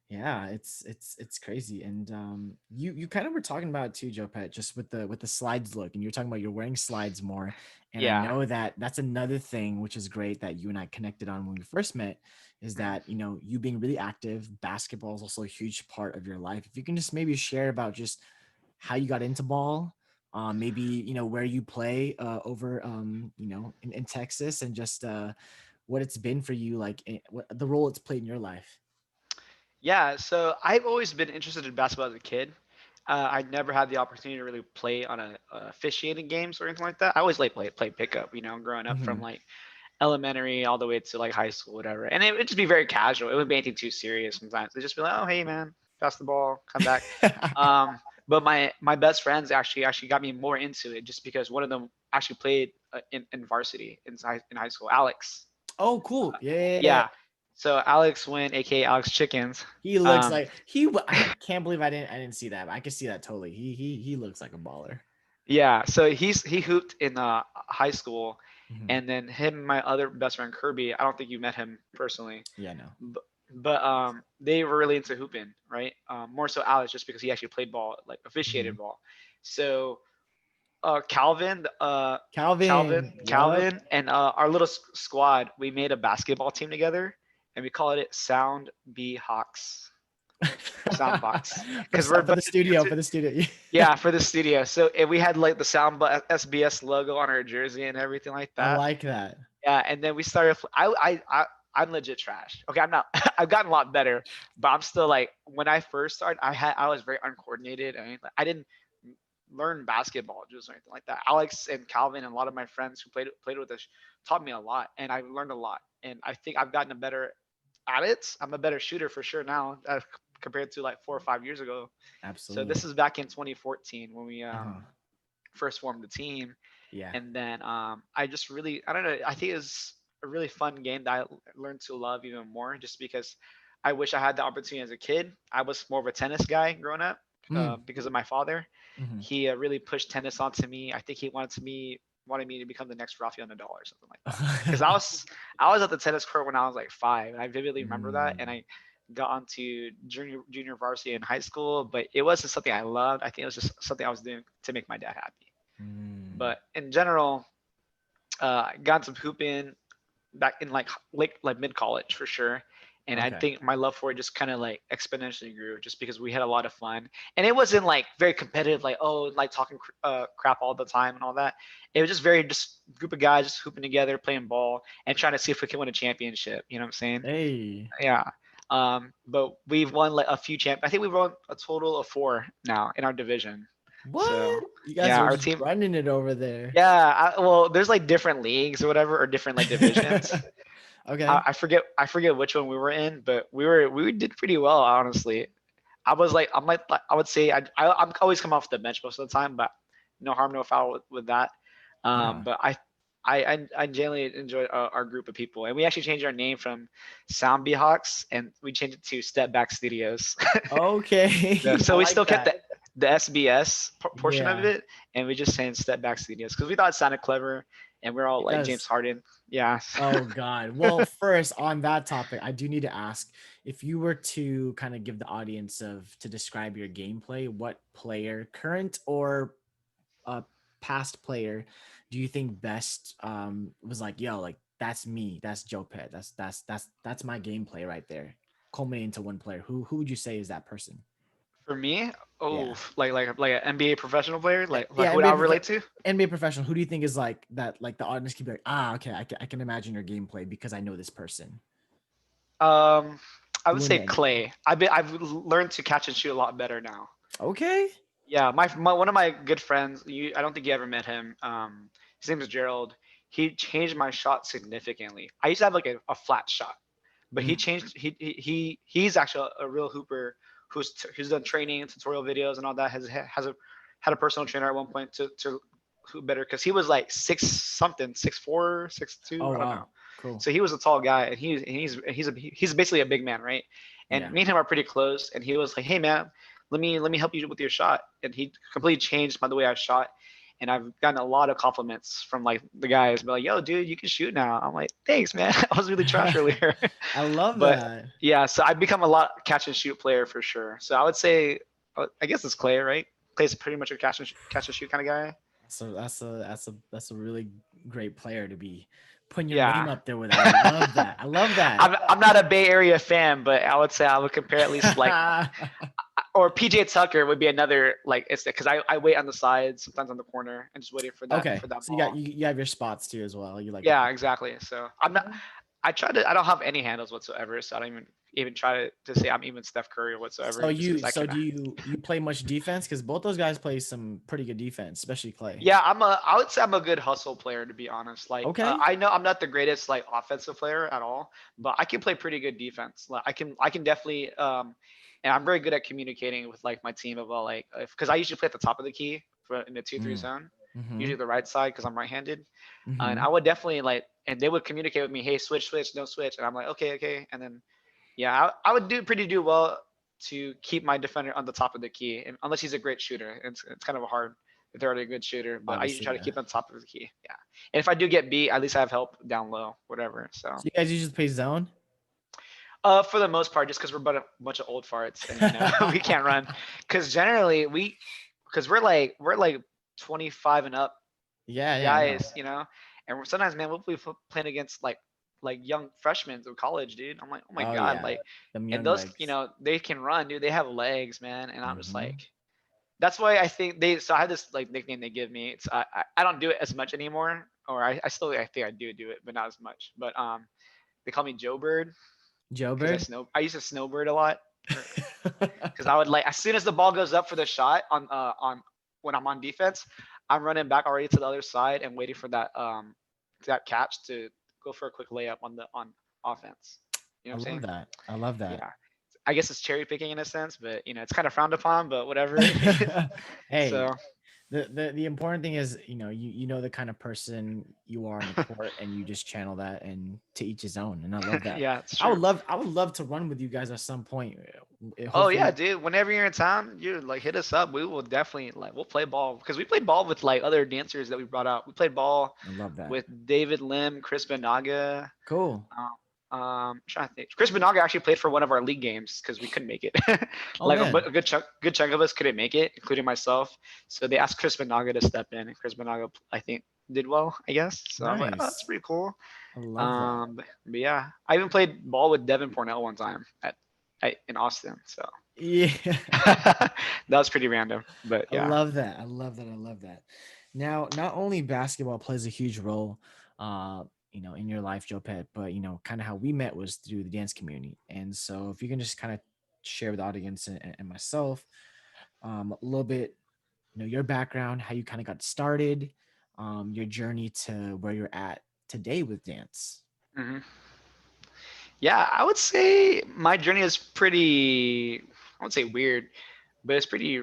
yeah, it's crazy. And you kind of were talking about it too, Joe Pet, just with the slides look, and you're talking about you're wearing slides more. And I yeah. know that that's another thing which is great that you and I connected on when we first met, is Mhm. that you being really active. Basketball is also a huge part of your life. If you can just maybe share about just how you got into ball, maybe where you play over in Texas, and just what it's been for you, like what the role it's played in your life. Yeah, so I've always been interested in basketball as a kid. I never had the opportunity to really play on a officiating games or anything like that. I always like play pickup, growing up from Hmm. like elementary all the way to like high school, whatever. And it would just be very casual. It wouldn't be anything too serious sometimes. It'd just be like, oh hey man, pass the ball, come back. Um, but my best friends actually got me more into it just because one of them actually played in varsity in high school. Alex, Oh, cool. Yeah. yeah. So Alex Wynn, aka Alex Chickens. He looks Um, like I can't believe I didn't see that. I can see that totally. He looks like a baller. Yeah, so he hooped in high school, Hmm. and then him and my other best friend Kirby. I don't think you met him personally, Yeah, no. but they were really into hooping, right? More so Alex, just because he actually played ball, like Hmm. officiated ball. So Calvin, Calvin. Yup. Calvin, and our little squad, we made a basketball team together, and we called it Sound B Hawks for Soundbox because we're a For bunch the of studio, dudes. for the studio. Yeah, for the studio. So we had like the Sound SBS logo on our jersey and everything like I that. like that. Yeah, and then we started. I'm legit trash. Okay, I'm not. I've gotten a lot better, but I'm still like when I first started. I was very uncoordinated. I didn't learn basketball just or anything like that. Alex and Calvin and a lot of my friends who played with us taught me a lot, and I learned a lot. And I think I've gotten a better at it. I'm a better shooter for sure now compared to like 4 or 5 years ago. So this Absolutely. is back in 2014 when we Uh-huh. first formed the team. Yeah. And then I just really, I don't know, I think it's a really fun game that I learned to love even more, just because I wish I had the opportunity as a kid. I was more of a tennis guy growing up Mm. because of my father. Hmm. He really pushed tennis onto me. I think he wanted me to become the next Rafael Nadal or something like that. Because I was at the tennis court when I was like 5, and I vividly remember that. And Mm. I got onto junior varsity in high school, but it wasn't something I loved. I think it was just something I was doing to make my dad happy. Mm. But in general, I got some hooping back in like mid college for sure. And I Okay. think my love for it just kind of like exponentially grew, just because we had a lot of fun. And it wasn't like very competitive, like, oh, like talking crap all the time and all that. It was just very just group of guys just hooping together, playing ball, and trying to see if we can win a championship. You know what I'm saying? Hey. Yeah. But we've won like a few champ. I think we've won a total of 4 now in our division. So What? You guys yeah, are our just team. running it over there. Yeah, well, there's like different leagues or whatever, or different like divisions. Okay. I forget which one we were in, but we did pretty well, honestly. I would say I'm always come off the bench most of the time, but no harm, no foul with that. Uh-huh. But I genuinely enjoy our group of people, and we actually changed our name from Sound Hawks, and we changed it to Step Back Studios. Okay. I So we still like kept that. the SBS portion of Yeah, it, and we just saying Step Back Studios because we thought it sounded clever, and we're all it like James does. Harden. Yeah. Oh God. Well, first on that topic, I do need to ask if you were to kind of give the audience of to describe your gameplay, what player, current or past player, do you think best was like, yo, like that's me, that's Jopet, that's my gameplay right there, culminating to one player. Who would you say is that person? For me, oh, Yeah. like an NBA professional player, like Yeah, who would I relate to? NBA professional. Who do you think is like that? Like the audience can be like, ah, okay, I can imagine your gameplay because I know this person. Um, I would Who in the say NBA? Clay. I've learned to catch and shoot a lot better now. Okay. Yeah, my one of my good friends. I don't think you ever met him. His name is Gerald. He changed my shot significantly. I used to have like a flat shot, but he Mm. changed. He's actually a real hooper who's done training and tutorial videos and all that. Has a had a personal trainer at one point to hoop better, because he was like six something, 6'4", 6'2", Oh I don't wow. know. Cool. So he was a tall guy, and he's basically a big man, right? And Yeah. me and him are pretty close. And he was like, "Hey man, let me help you with your shot." And he completely changed by the way I shot. And I've gotten a lot of compliments from like the guys, be like, "Yo, dude, you can shoot now." I'm like, "Thanks, man. I was really trash earlier." I love But that. yeah, so I've become a lot catch and shoot player for sure. So I would say, I guess it's Clay, right? Clay's pretty much a catch and shoot kind of guy. So that's a really great player to be putting your name Yeah. up there with. I love that. I love that. I'm not a Bay Area fan, but I would say I would compare at least like, or PJ Tucker would be another like, it's because I wait on the sides, sometimes on the corner, and just waiting Okay. for that So you got ball. you have your spots too as well. You like the Yeah, exactly. So I'm not. okay. I don't have any handles whatsoever, so I don't even try to say I'm even Steph Curry or So whatsoever, just you because I so can. do you play much defense? Because both those guys play some pretty good defense, especially Clay. Yeah, I would say I'm a good hustle player, to be honest. Like Okay. I know I'm not the greatest like offensive player at all, but I can play pretty good defense. Like I can definitely and I'm very good at communicating with like my team about like, because I usually play at the top of the key for in the 2-3 Mm. zone, Mm-hmm. usually the right side because I'm right-handed. And Mm-hmm. I would definitely like, and they would communicate with me, hey, switch, don't switch, and I'm like, okay, and then yeah, I would do well to keep my defender on the top of the key, and unless he's a great shooter, it's kind of hard if they're already a good shooter. But I usually Obviously, try to yeah. keep on top of the key. Yeah, and if I do get beat, at least I have help down low, whatever. So So you guys usually play zone? for the most part, just because we're but a bunch of old farts and we can't run, because generally because we're like 25 and up Yeah, yeah, I know. guys, and sometimes, man, we'll be playing against like young freshmen through college, dude. I'm like, oh my Oh god, yeah. like, Them and young those, legs. they can run, dude. They have legs, man, and I'm just Mm-hmm. like, that's why I think they. So I had this like nickname they give me. It's I don't do it as much anymore, or I still I think I do it, but not as much. But they call me Joe Bird Joe because Bird? I used to snowbird a lot, because I would like, as soon as the ball goes up for the shot on when I'm on defense, I'm running back already to the other side and waiting for that catch to go for a quick layup on offense. You know I what I'm love saying? that. I love that. Yeah. I guess it's cherry picking in a sense, but it's kind of frowned upon, but whatever. Hey, So The important thing is, you know the kind of person you are on the court, and you just channel that, and to each his own. And I love that. Yeah, it's I would true. love I would love to run with you guys at some point. Oh yeah, Hopefully, dude. Whenever you're in town, you like hit us up. We will definitely like we'll play ball because we played ball with like other dancers that we brought out. We played ball I love that. with David Lim, Chris Benaga. Cool. I'm trying to think. Chris Benaga actually played for one of our league games because we couldn't make it. Oh Like man, a good chunk of us couldn't make it, including myself. So they asked Chris Benaga to step in, and Chris Benaga, I think, did well, I guess. So I'm like, oh, that's nice. pretty cool. I love that. But yeah, I even played ball with Devin Pornell one time in Austin. So Yeah. that was pretty random. But I yeah. love that. I love that. I love that. Now, not only basketball plays a huge role, in your life, Joe Pet, but kind of how we met was through the dance community. And so, if you can just kind of share with the audience and myself, a little bit, your background, how you kind of got started, your journey to where you're at today with dance. hmm Yeah, I would say my journey is pretty. I won't say weird, but it's pretty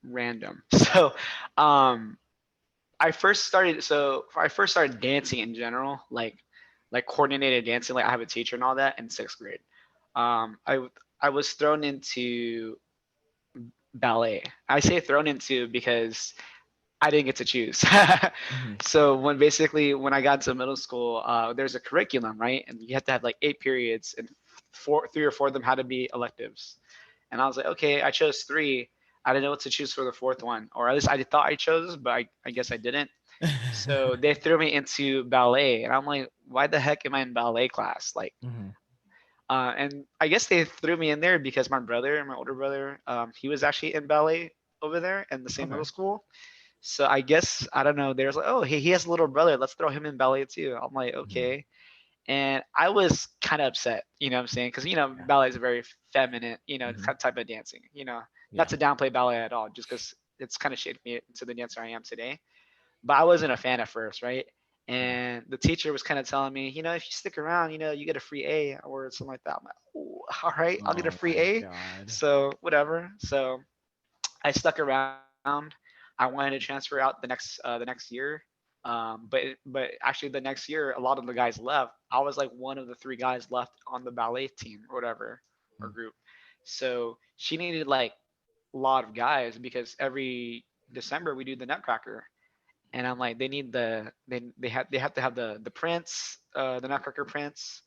random. So, um, I first started dancing in general, like coordinated dancing. Like I have a teacher and all that in sixth grade. I was thrown into ballet. I say thrown into because I didn't get to choose. Hmm. So when I got to middle school, there's a curriculum, right? And you have to have like 8 periods, and three or four of them had to be electives. And I was like, okay, I chose three. I didn't know what to choose for the fourth one, or at least I thought I chose, but I guess I didn't. So they threw me into ballet, and I'm like, why the heck am I in ballet class? Like, Hmm. and I guess they threw me in there because my older brother, he was actually in ballet over there in the same Okay. middle school. So I guess I don't know. There's like, oh, he has a little brother. Let's throw him in ballet too. I'm like, Hmm. okay. And I was kind of upset, you know what I'm saying? Because Yeah. ballet is a very feminine, Hmm. type of dancing. Not Yeah. to downplay ballet at all, just because it's kind of shaped me into the dancer I am today. But I wasn't a fan at first, right? Yeah. And the teacher was kind of telling me, if you stick around, you get a free A or something like that. I'm like, oh, all right, I'll get a Oh free my A. God. So whatever. So I stuck around. I wanted to transfer out the next year. But actually the next year a lot of the guys left. I was like one of the three guys left on the ballet team or whatever, or Mm. group. So she needed like a lot of guys because every December we do the Nutcracker, and I'm like, they need they have to have the prince, the Nutcracker prince,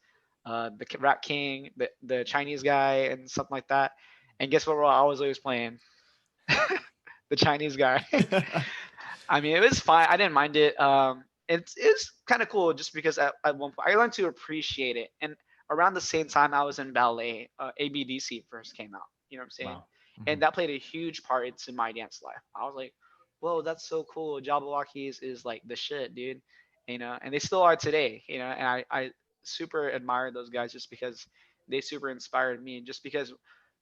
the Rat King, the Chinese guy, and something like that. And guess what role I was always playing? The Chinese guy. I mean, it was fine. I didn't mind it. It's kind of cool just because at one point I learned to appreciate it. And around the same time I was in ballet, ABDC first came out. You know what I'm saying? Wow. Hmm. And that played a huge part into my dance life. I was like, whoa, that's so cool. Jabberwockies is like the shit, dude. And they still are today. And I super admire those guys just because they super inspired me. Just because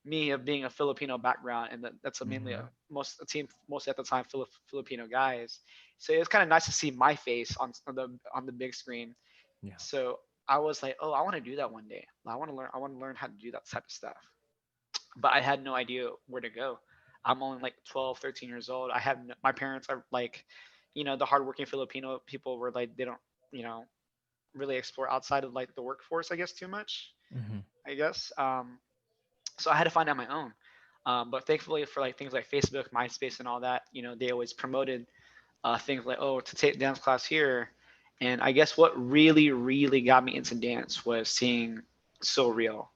me of being a Filipino background, and that's mainly Hmm. a team most at the time Filipino guys. So it was kind of nice to see my face on the big screen. Yeah. So I was like, oh, I want to do that one day. I want to learn how to do that type of stuff. But I had no idea where to go. I'm only like 12, 13 years old. My parents are like, the hardworking Filipino people were like, they don't, you know, really explore outside of like the workforce, I guess, too much. Hmm. I guess. So I had to find out my own. But thankfully for like things like Facebook, MySpace, and all that, they always promoted things like, oh, to take dance class here. And I guess what really, really got me into dance was seeing So Real,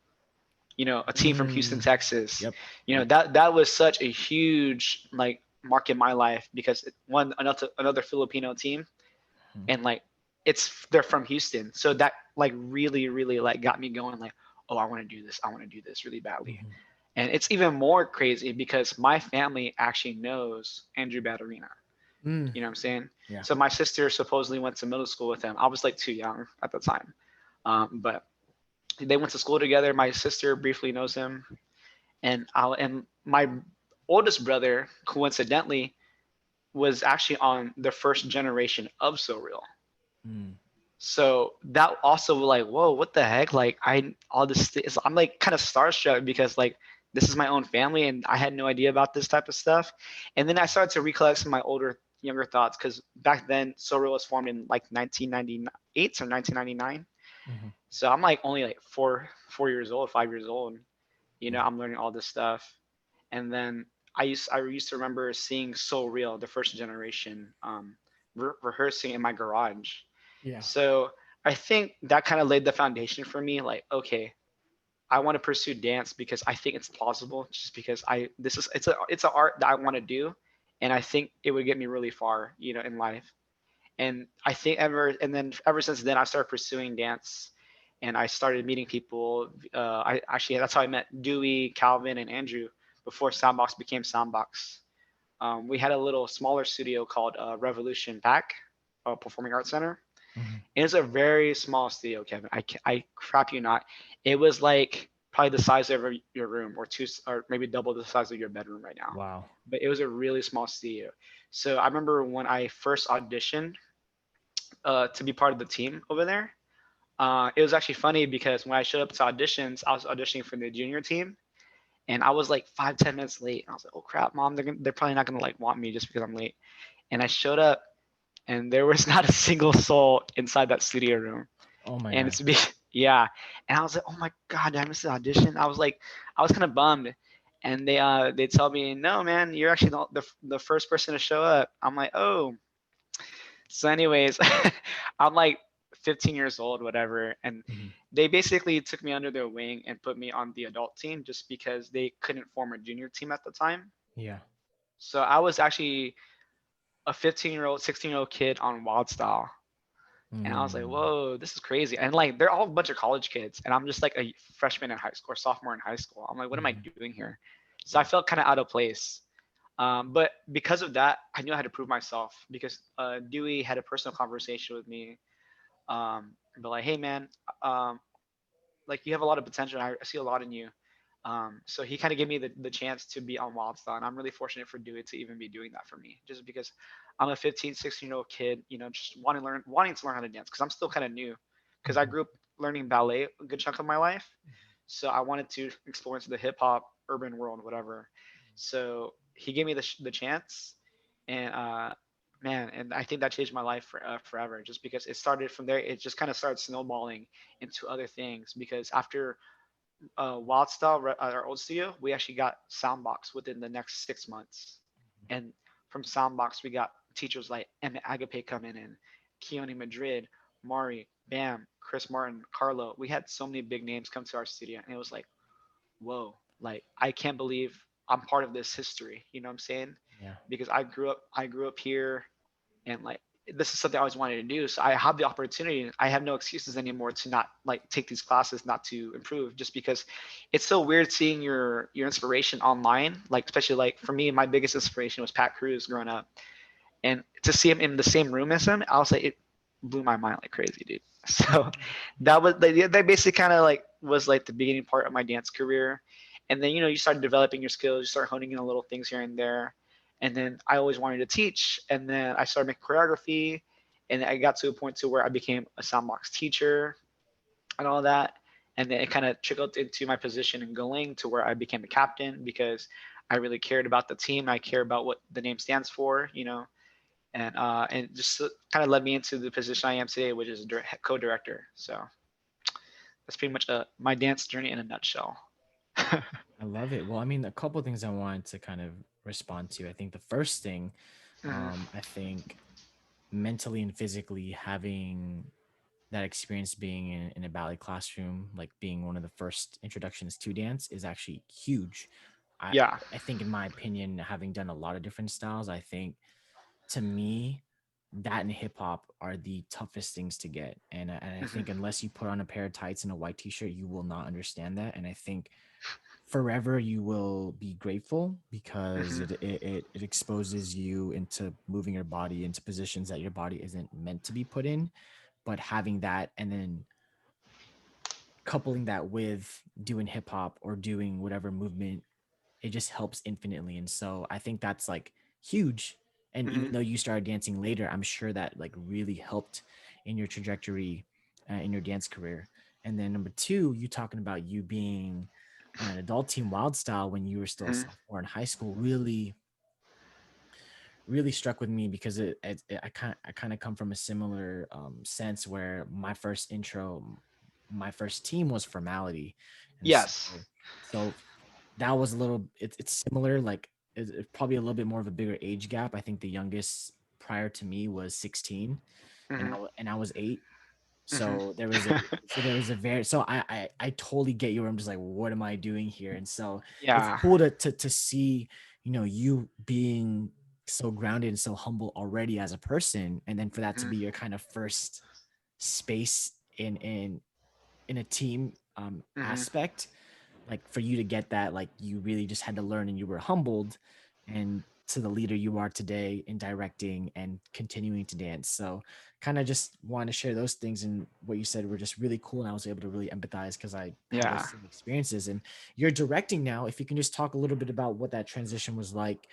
a team from Houston, Mm. Texas. Yep. Yep. That was such a huge like mark in my life because one another Filipino team, Mhm. and like they're from Houston, so that like really, really like got me going like, oh, I want to do this. I want to do this really badly. Mhm. And it's even more crazy because my family actually knows Andrew Batterina. Mm. You know what I'm saying? Yeah. So my sister supposedly went to middle school with him. I was like too young at the time. But they went to school together. My sister briefly knows him. And my oldest brother, coincidentally, was actually on the first generation of So Real. Mm. So that also like, whoa, what the heck? Like I'm like kind of starstruck because like this is my own family, and I had no idea about this type of stuff. And then I started to recollect some of my younger thoughts, because back then Soreal was formed in like 1998 or 1999. Mhm. So I'm like only like 4 years old, 5 years old. Yeah. I'm learning all this stuff. And then I used to remember seeing So Real, the first generation, rehearsing in my garage. Yeah. So I think that kind of laid the foundation for me. Like, okay, I want to pursue dance because I think it's possible. Just because it's an art that I want to do, and I think it would get me really far, in life. And I think ever since then, I started pursuing dance, and I started meeting people. I actually That's how I met Dewey, Calvin, and Andrew before Soundbox became Soundbox. We had a little smaller studio called Revolution Pack, Performing Arts Center. Mhm. It was a very small studio, Kevin. I crap you not. It was like probably the size of your room, or or maybe double the size of your bedroom right now. Wow. But it was a really small studio. So I remember when I first auditioned to be part of the team over there. It was actually funny because when I showed up to auditions, I was auditioning for the junior team, and I was like 5-10 minutes late. And I was like, "Oh crap, mom! They're probably not gonna like want me just because I'm late." And I showed up, and there was not a single soul inside that studio room. Oh my And god. it's yeah. And I was like, "Oh my god, did I miss the audition?" I was kind of bummed. And they tell me, "No, man, you're actually the first person to show up." I'm like, "Oh." So, anyways, I'm like 15 years old, whatever, and Mhm. they basically took me under their wing and put me on the adult team just because they couldn't form a junior team at the time. Yeah. So I was actually a 15-year-old, 16-year-old kid on Wild Style. And I was like, Mm. whoa, this is crazy. And like, they're all a bunch of college kids. And I'm just like a freshman in high school or sophomore in high school. I'm like, what am I Mhm. doing here? So I Yeah. felt kind of out of place. But because of that, I knew I had to prove myself because Dewey had a personal conversation with me. But like, hey, man, um, like you have a lot of potential. I see a lot in you. So he kind of gave me the chance to be on Wildstar, and I'm really fortunate for Dewey to even be doing that for me, just because I'm a 15, 16-year-old kid, just wanting to learn how to dance, because I'm still kind of new, because I Mhm. grew up learning ballet a good chunk of my life, so I wanted to explore into the hip hop urban world, whatever. So he gave me the chance, and man, and I think that changed my life forever, just because it started from there. It just kind of started snowballing into other things, because after Wild Style at our old studio, we actually got Soundbox within the next 6 months. And from Soundbox, we got teachers like Emmett Agape coming in, Keone Madrid, Mari, Bam, Chris Martin, Carlo. We had so many big names come to our studio, and it was like, whoa, like I can't believe I'm part of this history. You know what I'm saying? Yeah. Because I grew up here, and like this is something I always wanted to do. So I have the opportunity. I have no excuses anymore to not like take these classes, not to improve, just because it's so weird seeing your inspiration online. Like especially like for me, my biggest inspiration was Pat Cruz growing up, and to see him in the same room as him, I was like, it blew my mind like crazy, dude. So that basically kind of like was like the beginning part of my dance career, and then you start developing your skills, you start honing in on little things here and there, and then I always wanted to teach, and then I started making choreography, and I got to a point to where I became a soundbox teacher and all that, and then it kind of trickled into my position in Galing to where I became a captain because I really cared about the team. I care about what the name stands for. And just kind of led me into the position I am today, which is co-director. So that's pretty much my dance journey in a nutshell. I love it. Well, I mean, a couple things I wanted to kind of respond to. I think the first thing, Mhm. I think mentally and physically having that experience being in a ballet classroom, like being one of the first introductions to dance, is actually huge. I Yeah. I think, in my opinion, having done a lot of different styles, I think to me that and hip hop are the toughest things to get. And I Hmm. think unless you put on a pair of tights and a white t-shirt, you will not understand that. And I think forever you will be grateful because Hmm. it exposes you into moving your body into positions that your body isn't meant to be put in. But having that and then coupling that with doing hip hop or doing whatever movement, it just helps infinitely. And so I think that's like huge. And even Hmm. though you started dancing later, I'm sure that like really helped in your trajectory in your dance career. And then number two, you talking about you being and adult team Wyld Style when you were still a Hmm. sophomore in high school really struck with me because I kind of come from a similar sense where my first team was formality, and Yes. so that was a little it's similar, like it's probably a little bit more of a bigger age gap. I think the youngest prior to me was 16, and Hmm. I was 8. Hmm. So there was a very so I totally get you where I'm just like, what am I doing here? And so it's Yeah. cool to see, you being so grounded and so humble already as a person, and then for that to Hmm. be your kind of first space in a team Hmm. aspect, like for you to get that, like you really just had to learn and you were humbled, and to the leader you are today in directing and continuing to dance. So kind of just want to share those things, and what you said were just really cool, and I was able to really empathize because I had those Yeah. same experiences. And you're directing now, if you can just talk a little bit about what that transition was like,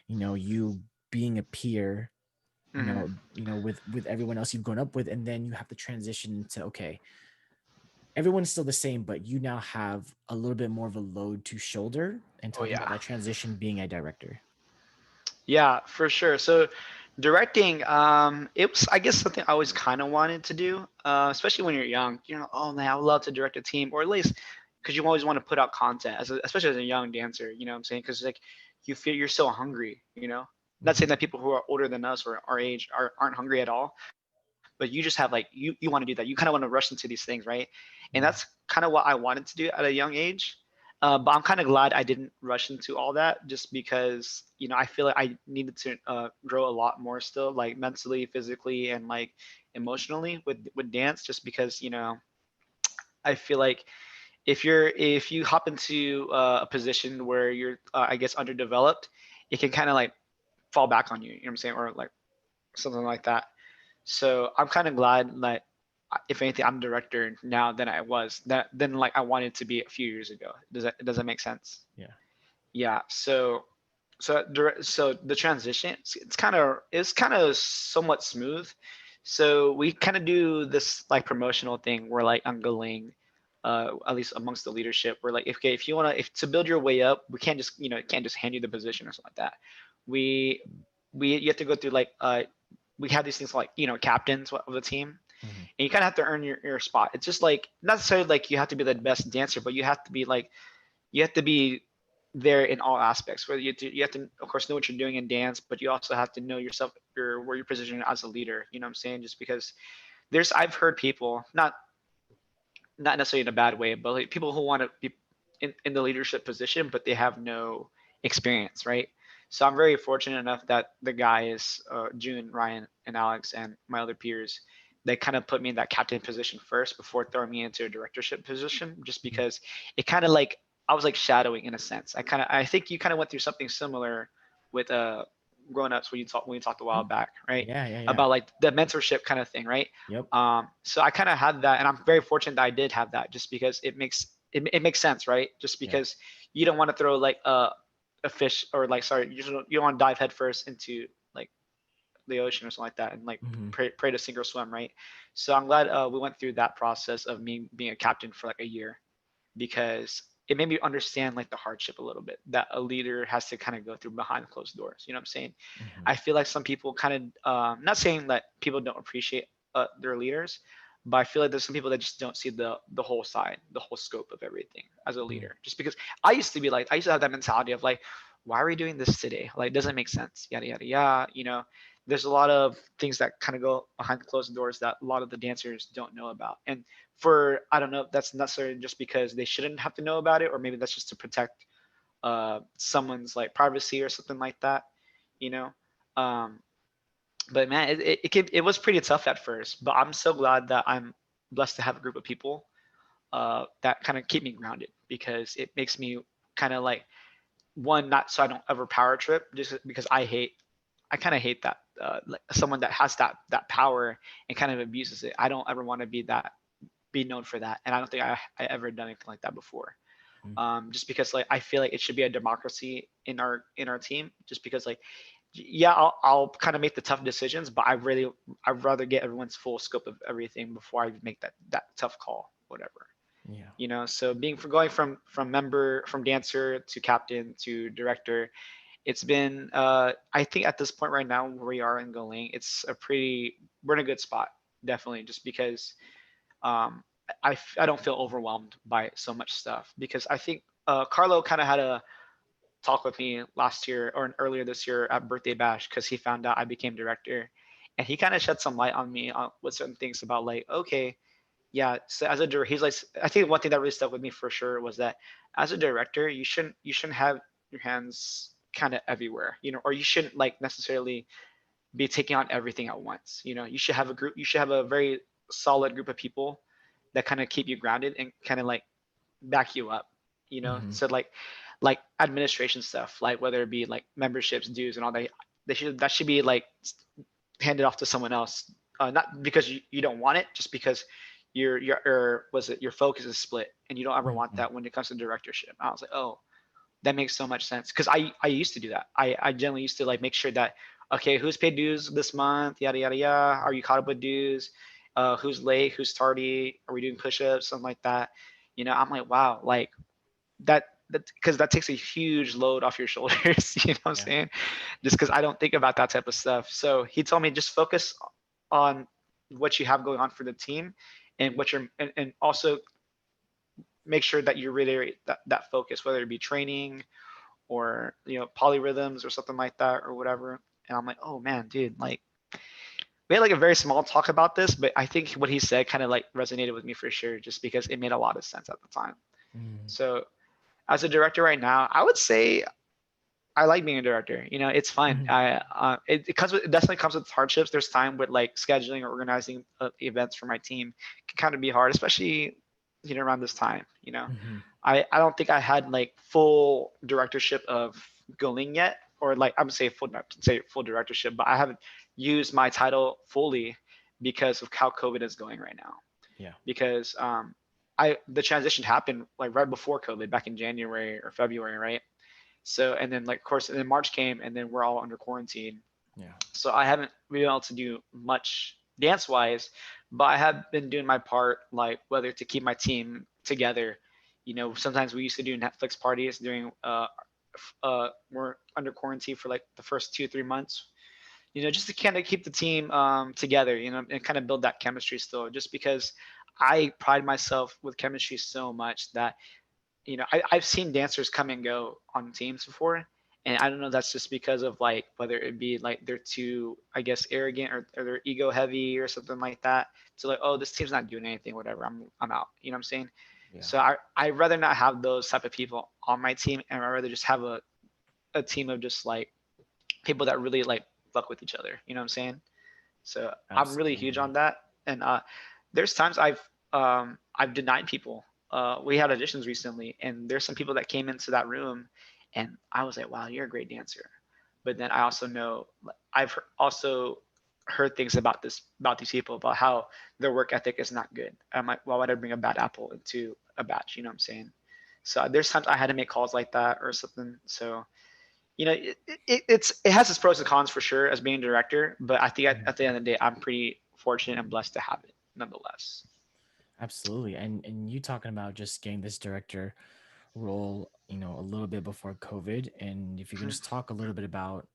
you being a peer, Hmm. with everyone else you've grown up with, and then you have to transition to, okay, everyone's still the same, but you now have a little bit more of a load to shoulder, and Oh talking about yeah. that transition being a director. Yeah, for sure. So directing, it was, I guess, something I always kind of wanted to do, especially when you're young. Oh man, I would love to direct a team, or at least because you always want to put out content, especially as a young dancer. You know what I'm saying? Because like you feel you're so hungry. Not saying Mhm. that people who are older than us or our age aren't hungry at all, but you just have like you want to do that. You kind of want to rush into these things, right? And that's Yeah. kind of what I wanted to do at a young age. But I'm kind of glad I didn't rush into all that, just because I feel like I needed to grow a lot more still, like mentally, physically, and like emotionally with dance. Just because I feel like if you hop into a position where you're I guess underdeveloped, it can kind of like fall back on you. You know what I'm saying, or like something like that. So I'm kind of glad that if anything, I'm a director now than I was that than like I wanted to be a few years ago. Does that make sense? Yeah. Yeah. So the transition, it's kind of somewhat smooth. So we kind of do this like promotional thing where like I'm going, at least amongst the leadership, where like if you want to if to build your way up, we can't just can't just hand you the position or something like that. We we you have to go through like we have these things like captains of the team, Mhm. and you kind of have to earn your spot. It's just like not necessarily like you have to be the best dancer, but you have to be there in all aspects. Whether you have to of course know what you're doing in dance, but you also have to know yourself, where you're positioned as a leader. You know what I'm saying? Just because I've heard people, not necessarily in a bad way, but like people who want to be in the leadership position, but they have no experience, right? So I'm very fortunate enough that the guys, June, Ryan, and Alex, and my other peers, they kind of put me in that captain position first before throwing me into a directorship position, just Mhm. because it kind of like I was like shadowing in a sense. I think you kind of went through something similar with grown ups when you talked a while Mhm. back, right? Yeah, yeah, yeah. About like the mentorship kind of thing, right? Yep. So I kind of had that, and I'm very fortunate that I did have that, just because it makes sense, right? Just Yeah. because you don't want to throw like a fish, or like sorry, you don't want to dive headfirst into like the ocean or something like that, and like Mhm. pray to sink or swim, right? So I'm glad we went through that process of me being a captain for like a year, because it made me understand like the hardship a little bit that a leader has to kind of go through behind closed doors. You know what I'm saying? Mhm. I feel like some people kind of, not saying that people don't appreciate their leaders, but I feel like there's some people that just don't see the whole side, the whole scope of everything as a Mhm. leader. Just because I used to have that mentality of like, why are we doing this today? Like, it doesn't make sense. Yada yada yada. There's a lot of things that kind of go behind closed doors that a lot of the dancers don't know about. And for I don't know if that's necessarily just because they shouldn't have to know about it, or maybe that's just to protect someone's like privacy or something like that. You know. Um, but man, it was pretty tough at first. But I'm so glad that I'm blessed to have a group of people that kind of keep me grounded, because it makes me kind of like, one, not so I don't ever power trip, just because I kind of hate that, like someone that has that power and kind of abuses it. I don't ever want to be known for that, and I don't think I ever done anything like that before. Mhm. Just because like I feel like it should be a democracy in our team, just because like yeah, I'll kind of make the tough decisions, but I'd rather get everyone's full scope of everything before I make that tough call, whatever. Yeah. So being for going from member from dancer to captain to director, it's been I think at this point right now where we are in Galing, it's a pretty we're in a good spot, definitely, just because um, I don't feel overwhelmed by so much stuff, because I think Carlo kind of had a talk with me last year or earlier this year at birthday bash, because he found out I became director, and he kind of shed some light on me with certain things about, like, okay, yeah, so as a director, he's like, I think one thing that really stuck with me for sure was that as a director, you shouldn't have your hands kind of everywhere, or you shouldn't like necessarily be taking on everything at once. You should have a group, you should have a very solid group of people that kind of keep you grounded and kind of like back you up. Hmm. So like administration stuff, like whether it be like memberships, dues, and all that, that should be like handed off to someone else. Not because you don't want it, just because your was it your focus is split, and you don't ever want Hmm. that when it comes to directorship. I was like, oh, that makes so much sense, because I used to do that. I generally used to like make sure that, okay, who's paid dues this month, yada yada yada. Are you caught up with dues? Who's late? Who's tardy? Are we doing push-ups? Something like that. I'm like, wow, like that because that takes a huge load off your shoulders. You know what I'm Yeah. saying? Just because I don't think about that type of stuff. So he told me just focus on what you have going on for the team, and and also make sure that you reiterate that focus, whether it be training or polyrhythms or something like that or whatever. And I'm like, oh man, dude, like we had like a very small talk about this, but I think what he said kind of like resonated with me for sure, just because it made a lot of sense at the time. Mm. So as a director right now, I would say I like being a director. It's fun. Mhm. It definitely comes with hardships. There's time with like scheduling or organizing events for my team can kind of be hard, especially around this time. Mhm. I don't think I had like full directorship of Goling yet, or like I'm say full directorship, but I haven't used my title fully because of how COVID is going right now. Yeah. Because I the transition happened like right before COVID, back in January or February, right? So, and then like of course, and then March came, and then we're all under quarantine. Yeah. So I haven't been able to do much dance wise, but I have been doing my part, like whether to keep my team together. Sometimes we used to do Netflix parties during we're under quarantine for like the first 2 3 months. Just to kind of keep the team together, and kind of build that chemistry still. Just because I pride myself with chemistry so much that I've seen dancers come and go on teams before, and I don't know, that's just because of like whether it be like they're too, I guess, arrogant, or they're ego heavy or something like that. So like, oh, this team's not doing anything, whatever. I'm out. You know what I'm saying? Yeah. So I'd rather not have those type of people on my team, and I'd rather just have a team of just like people that really like fuck with each other. You know what I'm saying? So I'm really huge Absolutely. on that. And there's times I've denied people. We had auditions recently, and there's some people that came into that room, and I was like, "Wow, you're a great dancer." But then I also know also heard things about these people, about how their work ethic is not good. I'm like, why would I bring a bad apple into a batch? You know what I'm saying? So there's times I had to make calls like that or something. So it has its pros and cons for sure as being a director, but I think Mhm. at the end of the day, I'm pretty fortunate and blessed to have it nonetheless. Absolutely. And you talking about just getting this director role, a little bit before COVID, and if you can Mhm. just talk a little bit about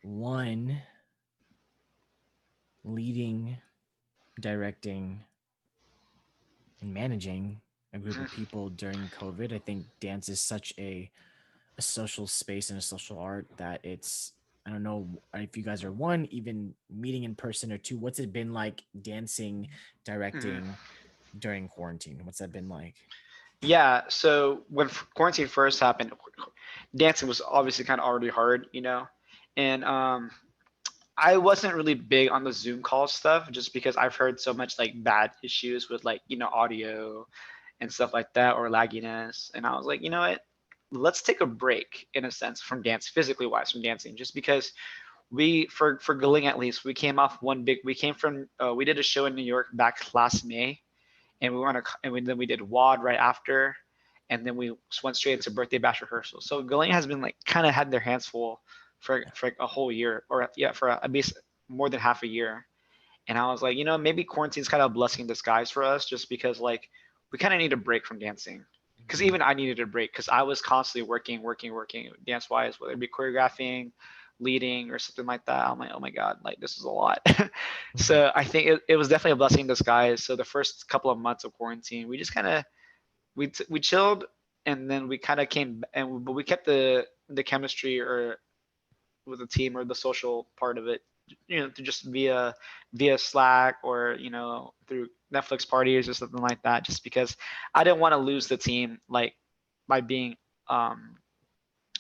one, leading, directing, and managing a group of Mhm. people during COVID. I think dance is such a social space and a social art that it's, I don't know if you guys are one, even meeting in person, or two, what's it been like dancing, Mhm. directing during quarantine? What's that been like? Yeah, so when quarantine first happened, dancing was obviously kind of already hard, and I wasn't really big on the Zoom call stuff, just because I've heard so much like bad issues with like audio and stuff like that, or lagginess. And I was like, you know what? Let's take a break in a sense from dance, physically wise, from dancing, just because for Galing at least, we came from we did a show in New York back last May, and we were then we did WAD right after, and then we went straight into birthday bash rehearsal. So Galing has been like kind of had their hands full for like a whole year, or yeah, for at least more than half a year. And I was like, maybe quarantine's kind of a blessing in disguise for us, just because like we kind of need a break from dancing. Because Mhm. even I needed a break because I was constantly working dance wise, whether it be choreographing, leading, or something like that. I'm like, oh my god, like this is a lot. Mhm. So I think it was definitely a blessing in disguise. So the first couple of months of quarantine, we just kind of we chilled, and then we kind of came and but we kept the chemistry or with the team or the social part of it, to just via Slack or through Netflix parties or something like that. Just because I didn't want to lose the team like by being um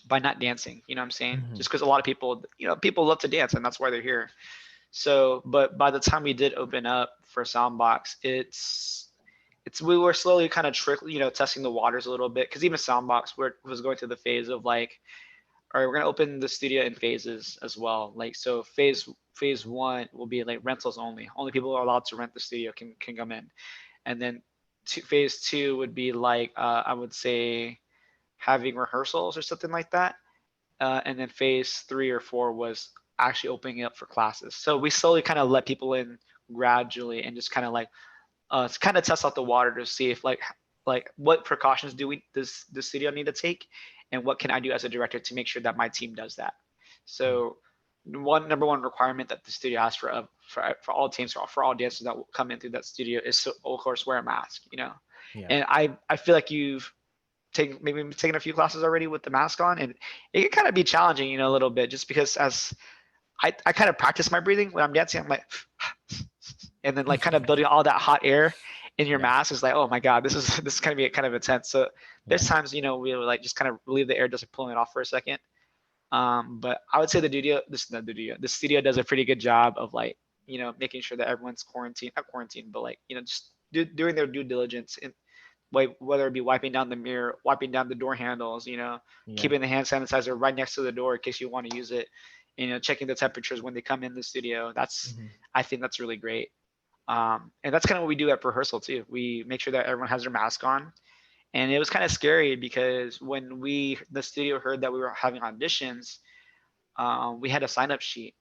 by not dancing. You know what I'm saying? Mhm. Just because a lot of people people love to dance and that's why they're here. So, but by the time we did open up for Soundbox, it's we were slowly kind of testing the waters a little bit because even Soundbox was going through the phase of like, all right, we're gonna open the studio in phases as well. Like so, phase one will be like rentals only. Only people who are allowed to rent the studio can come in, and then phase two would be like I would say having rehearsals or something like that. And then phase three or four was actually opening up for classes. So we slowly kind of let people in gradually and just kind of like to kind of test out the water to see if like what precautions do we does the studio need to take, and what can I do as a director to make sure that my team does that. Mhm. So number one requirement that the studio has for all teams for all dancers that will come in through that studio is to of course wear a mask. Yeah. And I feel like you've maybe taken a few classes already with the mask on, and it can kind of be challenging, a little bit, just because as I kind of practice my breathing when I'm dancing. I'm like, and then like kind of building all that hot air in your Yeah. mask is like, oh my god, this is gonna be kind of intense. So Yeah. there's times we would like just kind of relieve the air, just like pulling it off for a second. But I would say the studio does a pretty good job of like making sure that everyone's quarantined, not quarantined, but like just doing their due diligence in whether it be wiping down the mirror, wiping down the door handles, Yeah. keeping the hand sanitizer right next to the door in case you want to use it, checking the temperatures when they come in the studio. Mhm. I think that's really great. And that's kind of what we do at rehearsal too. We make sure that everyone has their mask on. And it was kind of scary because when the studio heard that we were having auditions, we had a sign up sheet,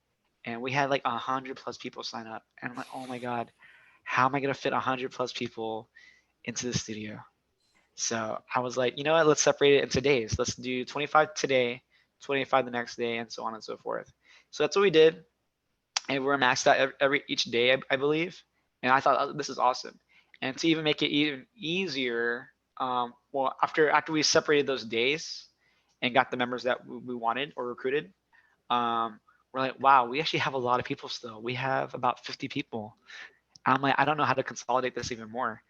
and we had like 100 plus people sign up. And I'm like, oh my God, how am I going to fit 100 plus people into the studio? So I was like, you know what? Let's separate it into days. Let's do 25 today, 25 the next day, and so on and so forth. So that's what we did, and we're maxed out every each day, I believe. And I thought, oh, this is awesome. And to even make it even easier, well, after we separated those days and got the members that we wanted or recruited, we're like, wow, we actually have a lot of people still. We have about 50 people. I'm like, I don't know how to consolidate this even more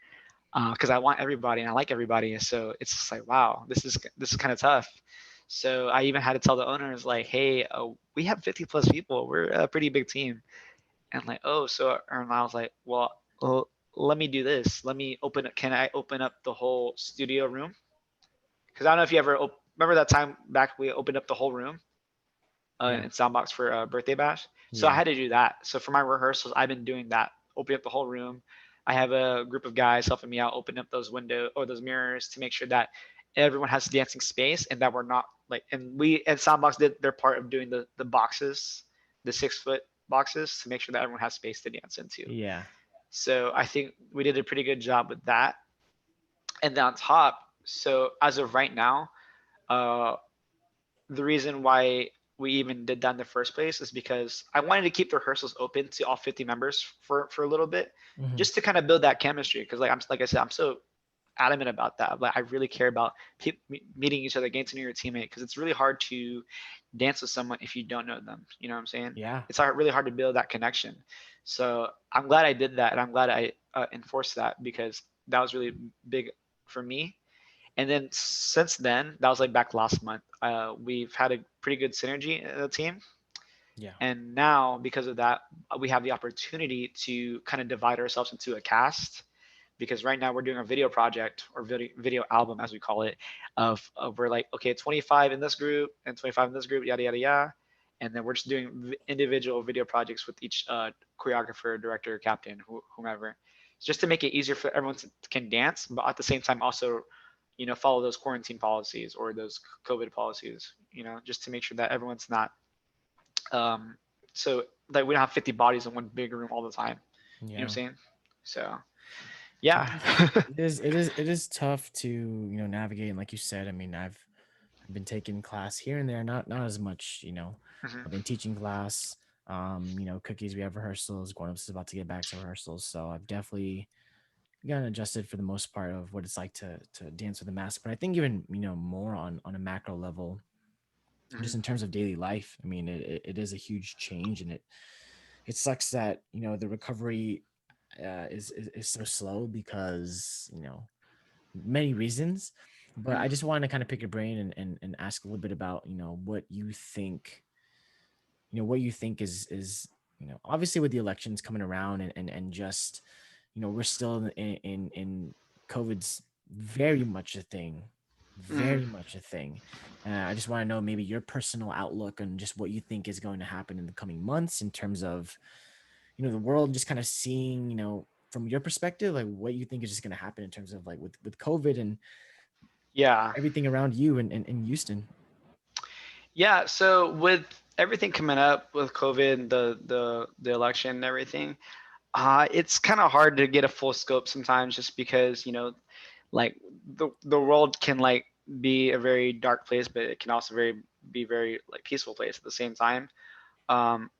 because I want everybody and I like everybody. So it's just like, wow, this is kind of tough. So I even had to tell the owners like, hey, we have 50 plus people. We're a pretty big team. And like, oh, so and I was like, well, let me do this. Let me open it. Can I open up the whole studio room? Because I don't know if you ever remember that time back we opened up the whole room Yeah. in Soundbox for a birthday bash. So I Yeah. had to do that. So for my rehearsals, I've been doing that, opening up the whole room. I have a group of guys helping me out, opening up those window or those mirrors to make sure that everyone has dancing space and that we're not like. And we and Soundbox did their part of doing the boxes, the 6 foot boxes to make sure that everyone has space to dance into. Yeah. So I think we did a pretty good job with that. And then on top, so as of right now, uh, the reason why we even did that in the first place is because I wanted to keep the rehearsals open to all 50 members for a little bit, Mhm. just to kind of build that chemistry. Because like I said, I'm so adamant about that. Like I really care about meeting each other, getting to know your teammate, because it's really hard to dance with someone if you don't know them. You know what I'm saying? Yeah. It's really hard to build that connection. So I'm glad I did that, and I'm glad I enforced that because that was really big for me. And then since then, that was like back last month. We've had a pretty good synergy in the team, Yeah. and now because of that, we have the opportunity to kind of divide ourselves into a cast. Because right now we're doing a video project or video album as we call it, of we're like, okay, 25 in this group and 25 in this group, yada yada yada, and then we're just doing individual video projects with each choreographer, director, captain, whomever, just to make it easier for everyone to can dance, but at the same time also follow those quarantine policies or those COVID policies, just to make sure that everyone's not um so that we don't have 50 bodies in one big room all the time. You know what I'm Yeah. saying? So Yeah. It is tough to navigate. And like you said, I mean, I've been taking class here and there, not as much. Mhm. I've been teaching class. Cookies. We have rehearsals. Grown ups is about to get back to rehearsals, so I've definitely gotten adjusted for the most part of what it's like to dance with a mask. But I think even more on a macro level, Mhm. just in terms of daily life. I mean, it is a huge change, and it sucks that the recovery is so slow because many reasons. But Mhm. I just wanted to kind of pick your brain and ask a little bit about what you think is obviously with the elections coming around and just we're still in COVID's very much a thing, Mhm. very much a thing. I just want to know maybe your personal outlook on just what you think is going to happen in the coming months in terms of the world, just kind of seeing from your perspective, like what you think is just going to happen in terms of like with COVID and Yeah. everything around you in Houston. Yeah. So with everything coming up with COVID, the election and everything, it's kind of hard to get a full scope sometimes, just because like the world can like be a very dark place, but it can also be very like peaceful place at the same time. Um,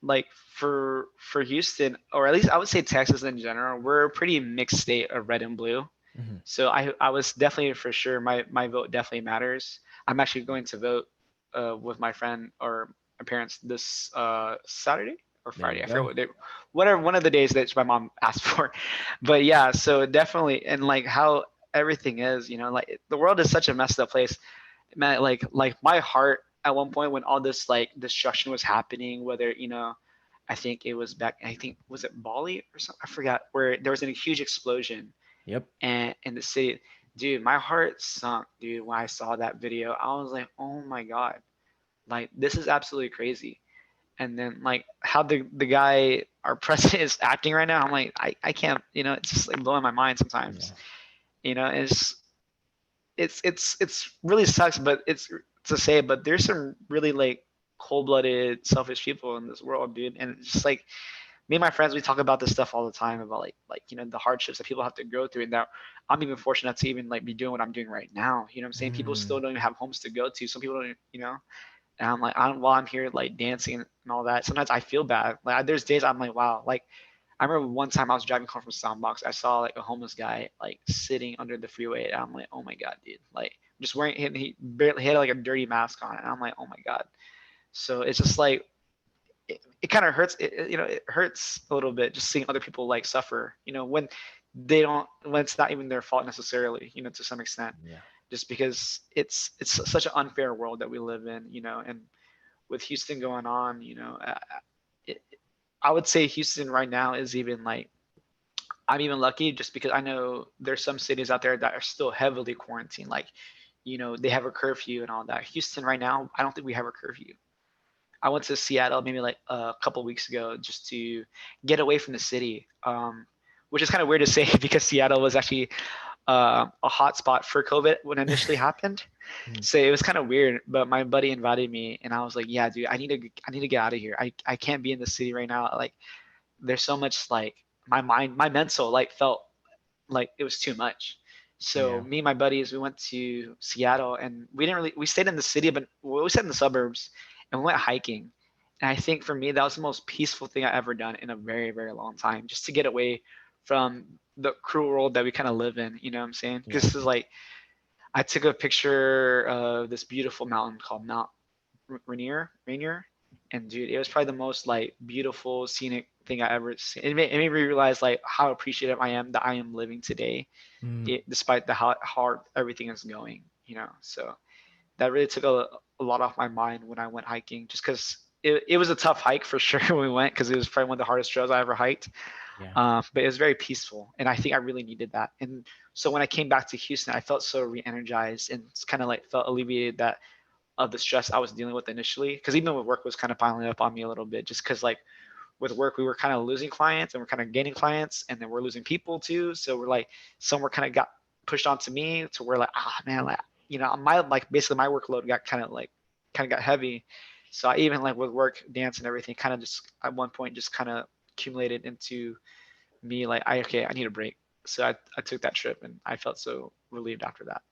like for Houston, or at least I would say Texas in general, we're a pretty mixed state of red and blue. Hmm. So I was definitely for sure my vote definitely matters. I'm actually going to vote with my friend or my parents this Saturday or There you Friday. I forget go. what day, whatever one of the days that my mom asked for. But yeah, so definitely, and like how everything is, like the world is such a messed up place. Man, like my heart at one point when all this like destruction was happening, whether I think it was back. I think was it Bali or something. I forgot where there was a huge explosion Yep. and in the city. Dude, my heart sunk, dude, when I saw that video. I was like, oh my god, like this is absolutely crazy. And then like how the guy our president is acting right now, I'm like, I can't, it's just like blowing my mind sometimes. Yeah. It's really sucks, but it's to say, but there's some really like cold-blooded, selfish people in this world, dude. And it's just like me and my friends, we talk about this stuff all the time about like the hardships that people have to go through, and that I'm even fortunate to even like be doing what I'm doing right now. You know what I'm saying? People still Mm, don't even have homes to go to. Some people don't, and I'm like, while I'm here like dancing and all that, sometimes I feel bad. Like there's days I'm like, wow, like I remember one time I was driving home from Soundbox, I saw like a homeless guy like sitting under the freeway, and I'm like, oh my god, dude, like just wearing he barely he had like a dirty mask on, and I'm like, oh my god. So it's just like it kind of hurts. It hurts a little bit just seeing other people like suffer. When they don't, when it's not even their fault necessarily. To some extent, yeah. just because it's such an unfair world that we live in. And with Houston going on, it, I would say Houston right now is even like I'm even lucky just because I know there's some cities out there that are still heavily quarantined. Like, they have a curfew and all that. Houston right now, I don't think we have a curfew. I went to Seattle maybe like a couple of weeks ago just to get away from the city, which is kind of weird to say because Seattle was actually a hot spot for COVID when it initially happened. Mm, So it was kind of weird. But my buddy invited me, and I was like, "Yeah, dude, I need to get out of here. I can't be in the city right now. Like, there's so much like my mind, my mental like felt like it was too much." So yeah. me and my buddies, we went to Seattle, and we stayed in the city, but we stayed in the suburbs, and we went hiking. And I think for me, that was the most peaceful thing I ever done in a very, very long time, just to get away from the cruel world that we kind of live in. You know what I'm saying? Because Yeah. this is like, I took a picture of this beautiful mountain called Mount Rainier, and dude, it was probably the most like beautiful scenic thing I ever seen. It made me realize like how appreciative I am that I am living today, Mm, despite the how hard everything is going. So that really took a lot off my mind when I went hiking, just because it was a tough hike for sure when we went, because it was probably one of the hardest trails I ever hiked. yeah. But it was very peaceful, and I think I really needed that. And so when I came back to Houston, I felt so re-energized and kind of like felt alleviated that of the stress I was dealing with initially. Because even with work was kind of piling up on me a little bit, just because like with work we were kind of losing clients and we're kind of gaining clients, and then we're losing people too. So we're like some were kind of got pushed onto me to where like man, like my like basically my workload got kind of got heavy. So I even like with work, dance, and everything, kind of just at one point just kind of accumulated into me like I need a break. So I took that trip and I felt so relieved after that.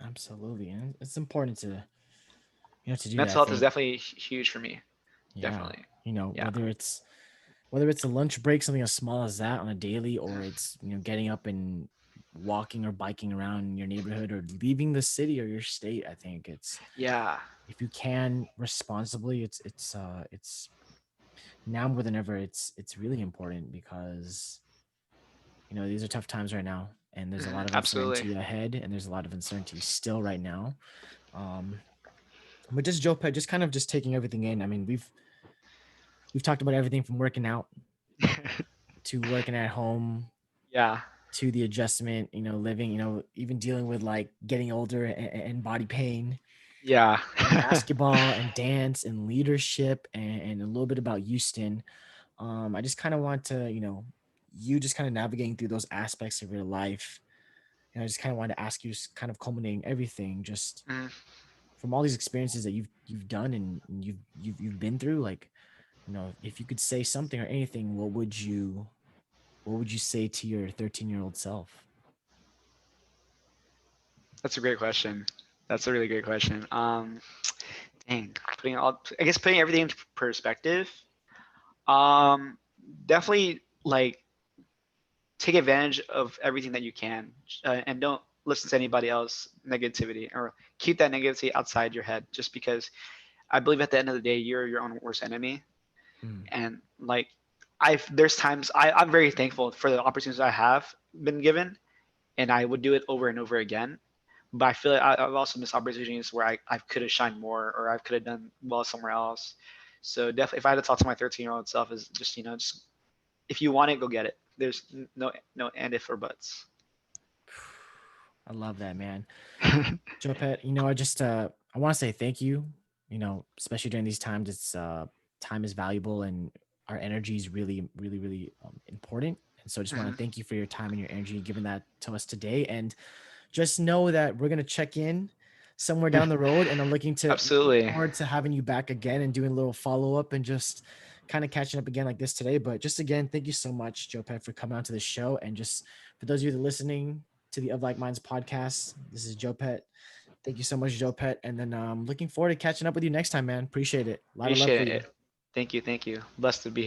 Absolutely, and it's important to to do that. I Mental health is think, definitely huge for me. yeah, Definitely. Yeah. whether it's a lunch break, something as small as that on a daily, or it's getting up and walking or biking around your neighborhood or leaving the city or your state. I think it's, Yeah. if you can responsibly, it's now more than ever. It's really important because these are tough times right now, and there's a lot of Absolutely. uncertainty ahead, and there's a lot of uncertainty still right now. Um, but just Joe Pet, just kind of just taking everything in. I mean, we've talked about everything from working out to working at home Yeah. to the adjustment, living, even dealing with like getting older and body pain, Yeah. and basketball and dance and leadership, and a little bit about Houston. I just kind of want to, you just kind of navigating through those aspects of your life. And I just kind of wanted to ask you, just kind of culminating everything, just Mm, from all these experiences that you've done and you've been through, like, if you could say something or anything, what would you say to your 13-year-old self? that's a great question. That's a really great question. Dang, I guess putting everything into perspective. Um, Definitely like take advantage of everything that you can, and don't listen to anybody else negativity, or keep that negativity outside your head. Just because I believe at the end of the day, you're your own worst enemy. Mm. And like, there's times I'm very thankful for the opportunities I have been given, and I would do it over and over again. But I feel like I've also missed opportunities where I could have shined more, or I could have done well somewhere else. So definitely, if I had to talk to my 13-year-old self, is just just if you want it, go get it. There's no and if or buts. I love that, man. Joe Pet, I just I want to say thank you. Especially during these times, it's time is valuable, and our energy is really, really, really important. And so I just want to Mhm. thank you for your time and your energy giving that to us today. And just know that we're gonna check in somewhere down the road, and I'm looking Absolutely. forward to having you back again and doing a little follow up and just kind of catching up again like this today. But just again, thank you so much, Joe Pet, for coming onto the show. And just for those of you that are listening to the Of Like Minds podcast, this is Joe Pet. Thank you so much, Joe Pet. And then looking forward to catching up with you next time, man. Appreciate it. A lot of love for Appreciate you. it. Thank you. Thank you. Blessed to be here.